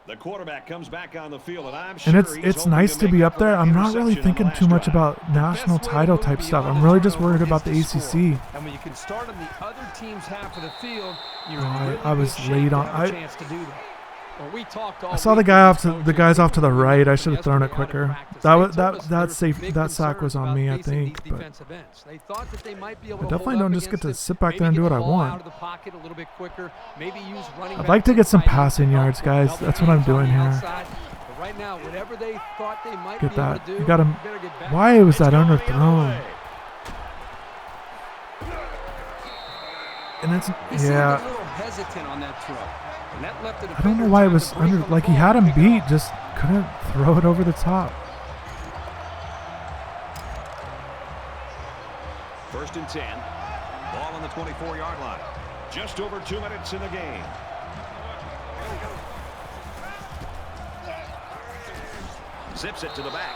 The quarterback comes back on the field, and I'm And sure it's nice to be up there. I'm not really thinking too much about national title type stuff. I'm really just worried about the ACC. And when you can start on the other team's half of the field, you're I was late on. I saw the guys off to the right. I should have thrown it quicker. That sack was on me, I think. But I definitely don't just get to sit back there and do what I want. I'd like to get some passing yards, guys. That's what I'm doing here. Get that. You got him. Why was that underthrown? And it's I don't know why it was under. Like he had him beat, just couldn't throw it over the top. 1st and 10. Ball on the 24-yard line. Just over 2 minutes in the game. Zips it to the back.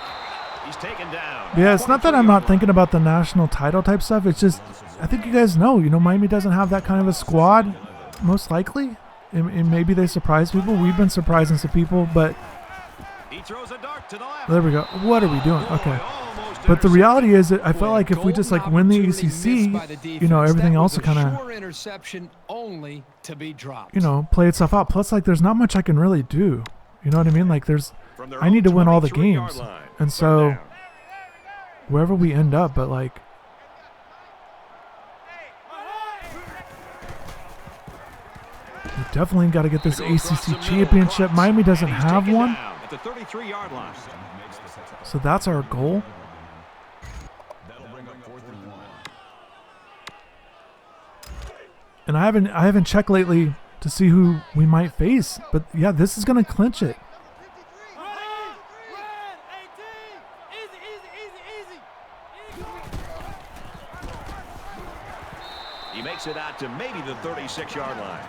He's taken down. Yeah, it's not that I'm not thinking about the national title type stuff. It's just, I think you guys know, Miami doesn't have that kind of a squad, most likely. And maybe they surprise people. We've been surprising some people, but there we go. What are we doing? Okay. But the reality is that I felt like if we just win the ACC, everything else will kind of, play itself out. Plus, there's not much I can really do. You know what I mean? I need to win all the games. And so wherever we end up, but we definitely got to get this ACC championship. Miami doesn't have one. So that's our goal. And I haven't checked lately to see who we might face. But yeah, this is going to clinch it. He makes it out to maybe the 36-yard line.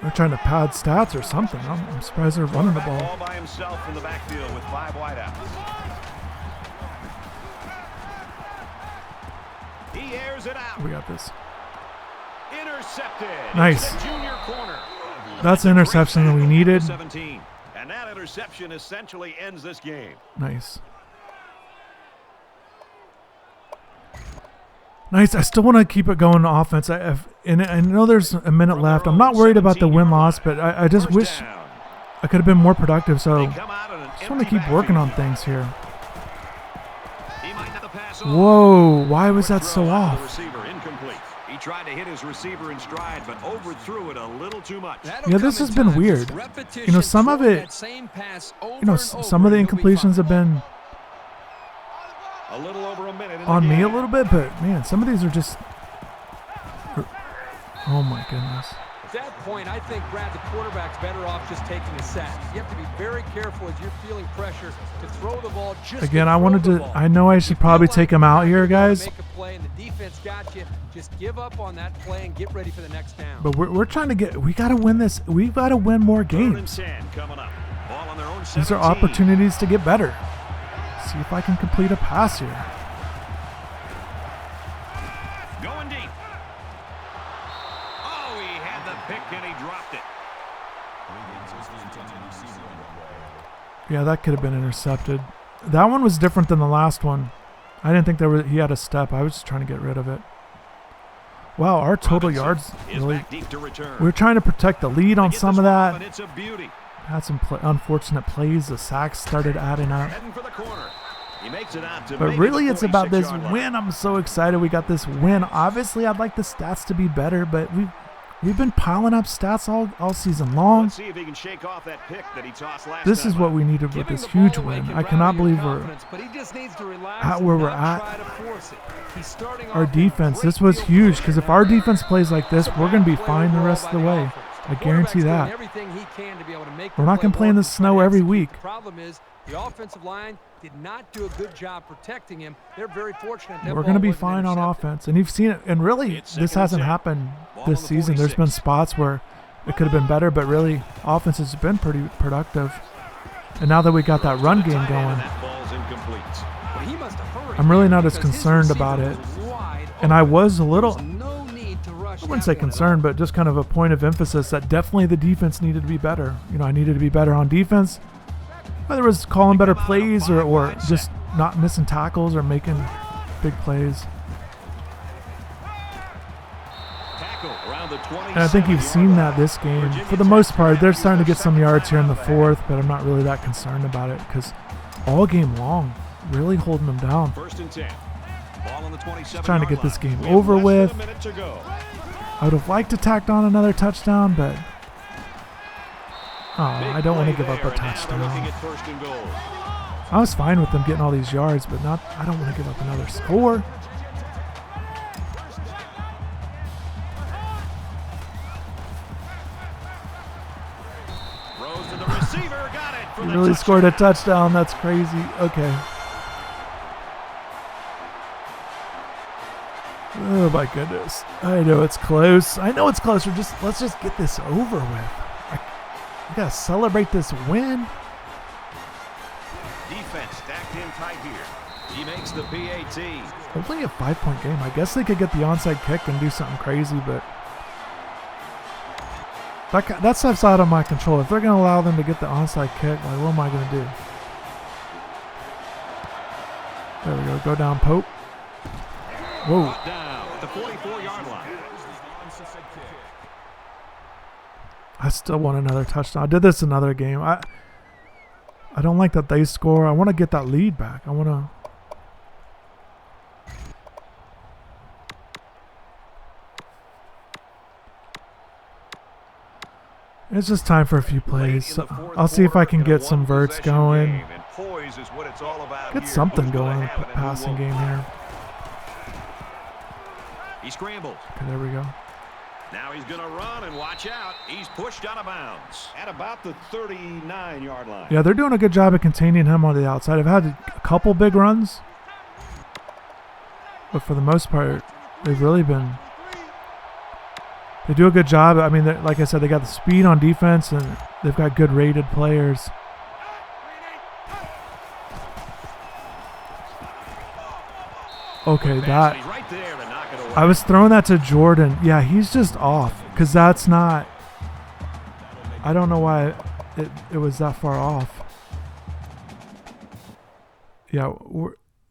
They're trying to pad stats or something. I'm surprised they're running the ball. All by himself in the backfield with 5 wideouts. He airs it out. We got this. Intercepted. Nice. Junior corner. That's the interception that we needed. And that interception essentially ends this game. Nice. Nice. I still want to keep it going on offense. And I know there's a minute left. I'm not worried about the win-loss, but I just wish I could have been more productive. So I just want to keep working on things here. Whoa, why was that so off? He tried to hit his receiver in stride, but overthrew it a little too much. Yeah, this has been weird. You know, some of it, some of the incompletions have been a little over a minute on me a little bit, but man, some of these are just, oh my goodness. At that point, I think, Brad, the quarterback's better off just taking a sack. You have to be very careful as you're feeling pressure to throw the ball. Again, I know I should probably take him out here, guys. Make a play and the defense got you. Just give up on that play and get ready for the next down. But we're trying to get, we got to win this. We've got to win more games. These are opportunities to get better. See if I can complete a pass here. Going deep. Oh, he had the pick and he dropped it. Yeah, that could have been intercepted. That one was different than the last one. I didn't think he had a step. I was just trying to get rid of it. Wow, our total yards really. We were trying to protect the lead on some of that. Had some unfortunate plays. The sacks started adding up. But really, it's about this win. I'm so excited we got this win. Obviously, I'd like the stats to be better, but we've been piling up stats all season long. Let's see if he can shake off that pick that he tossed last this is what we needed with this huge win. I cannot believe we're at where we're at. Our defense, this was huge, because if our defense plays like this, we're going to be fine the rest of the way. I guarantee that. We're not going to play in the snow every week. The problem is the offensive line did not do a good job protecting him. They're very fortunate. We're going to be fine on offense. And you've seen it. And really, this hasn't happened this season. There's been spots where it could have been better, but really, offense has been pretty productive. And now that we got that run game going, I'm really not as concerned about it. And I was a little, I wouldn't say concerned, but just kind of a point of emphasis that definitely the defense needed to be better. You know, I needed to be better on defense. Whether it was calling better plays or just not missing tackles or making big plays. And I think you've seen that this game. For the most part, they're starting to get some yards here in the fourth, but I'm not really that concerned about it because all game long, really holding them down. Just trying to get this game over with. I would have liked to tack on another touchdown, but I don't want to give up a touchdown. I was fine with them getting all these yards, but I don't want to give up another score. He really scored a touchdown. That's crazy. Okay. Oh my goodness. I know it's close. Let's just get this over with. We gotta celebrate this win. Defense stacked in tight here. He makes the PAT. Hopefully a 5-point game. I guess they could get the onside kick and do something crazy, but that stuff's out of my control. If they're gonna allow them to get the onside kick, like, what am I gonna do? There we go. Go down, Pope. Whoa. Down at the 44-yard line. I still want another touchdown. I did this another game. I don't like that they score. I want to get that lead back. I want to. It's just time for a few plays. So I'll see if I can get some verts going. Get something going in the passing game here. He scrambles. Okay, there we go. Now he's going to run and watch out. He's pushed out of bounds at about the 39-yard line. Yeah, they're doing a good job of containing him on the outside. I've had a couple big runs, but for the most part, they've really been. They do a good job. I mean, like I said, they got the speed on defense, and they've got good rated players. Okay, that. I was throwing that to Jordan. Yeah, he's just off because that's not. I don't know why. it was that far off. Yeah,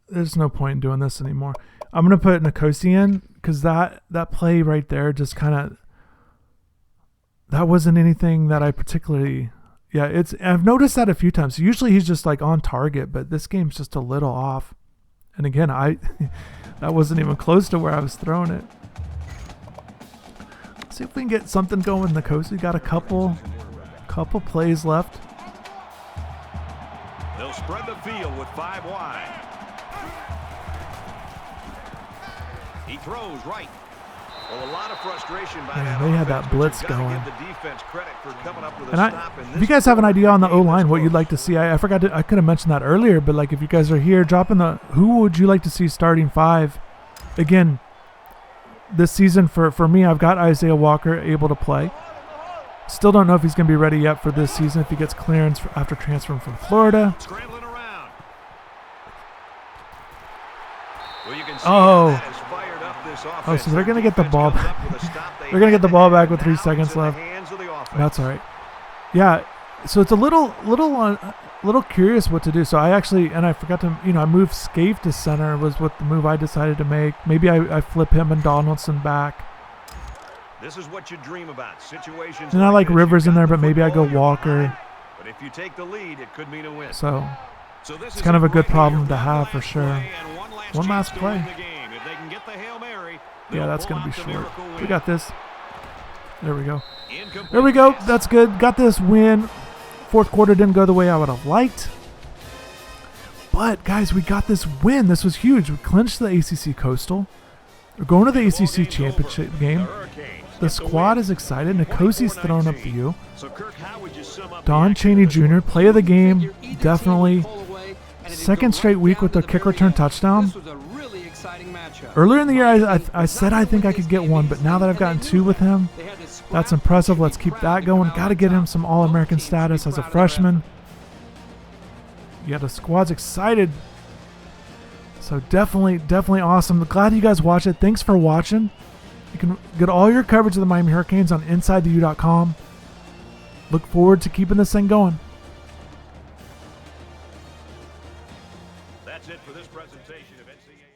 there's no point in doing this anymore. I'm gonna put Nkosi in because that play right there just kind of, that wasn't anything that I particularly. Yeah, I've noticed that a few times. Usually he's just like on target, but this game's just a little off. And again, that wasn't even close to where I was throwing it. Let's see if we can get something going. Nkosi got a couple plays left. They'll spread the field with 5 wide. He throws right. Well, a lot of frustration by that they had offense, that blitz but you gotta going. give the defense credit for coming up with a And stop in if this you guys have an quarter. idea on the Game is O-line, what you'd close. like to see, I forgot I could have mentioned that earlier, but like if you guys are here, drop in who would you like to see starting 5? Again, this season for me, I've got Isaiah Walker able to play. Still don't know if he's going to be ready yet for this season if he gets clearance after transferring from Florida. Scrambling around. Well, you can see Oh. that has fired up this offense. Oh, so they're going to get the Defense ball comes back. up with a stop they They're going to get the had ball to back have, with and 3 now it's seconds in the left. hands of the offense. That's all right. Yeah, so it's a little curious what to do. So I forgot to, I moved Scaife to center was what the move I decided to make. Maybe I flip him and Donaldson back. This is what you dream about. Situations And I like this, Rivers you've in got there, the but maybe I go football, you're Walker. behind. But if you take the lead, it could mean a win. So So this it's is kind of a good great problem here. to One have for last sure. play and One last chance to play. win the game. If they can get the Hail Mary, yeah, they'll that's pull going to be out the short. miracle We win. got this. There we go. Incomplete There we go. pass. That's good. Got this win. Fourth quarter didn't go the way I would have liked. But, guys, we got this win. This was huge. We clinched the ACC Coastal. We're going to the ACC Championship game. The squad is excited. Nkosi's throwing up the U. So Kirk, how would you sum up Don the Chaney action? Jr., play of the game. Figure either team Definitely. would pull away, and it'd Second go straight right week down with to the the kick very return end. touchdown. This was a really exciting matchup. Earlier in the year, I said I think I could get one, but now that I've gotten 2 with him, They had this that's scrap impressive. to Let's be keep proud that to going. come Got out to get on him top. some All-American Both teams should be status as a proud of their freshman. Yeah, the squad's excited. So definitely awesome. Glad you guys watched it. Thanks for watching. You can get all your coverage of the Miami Hurricanes on InsideTheU.com. Look forward to keeping this thing going. That's it for this presentation of NCAA.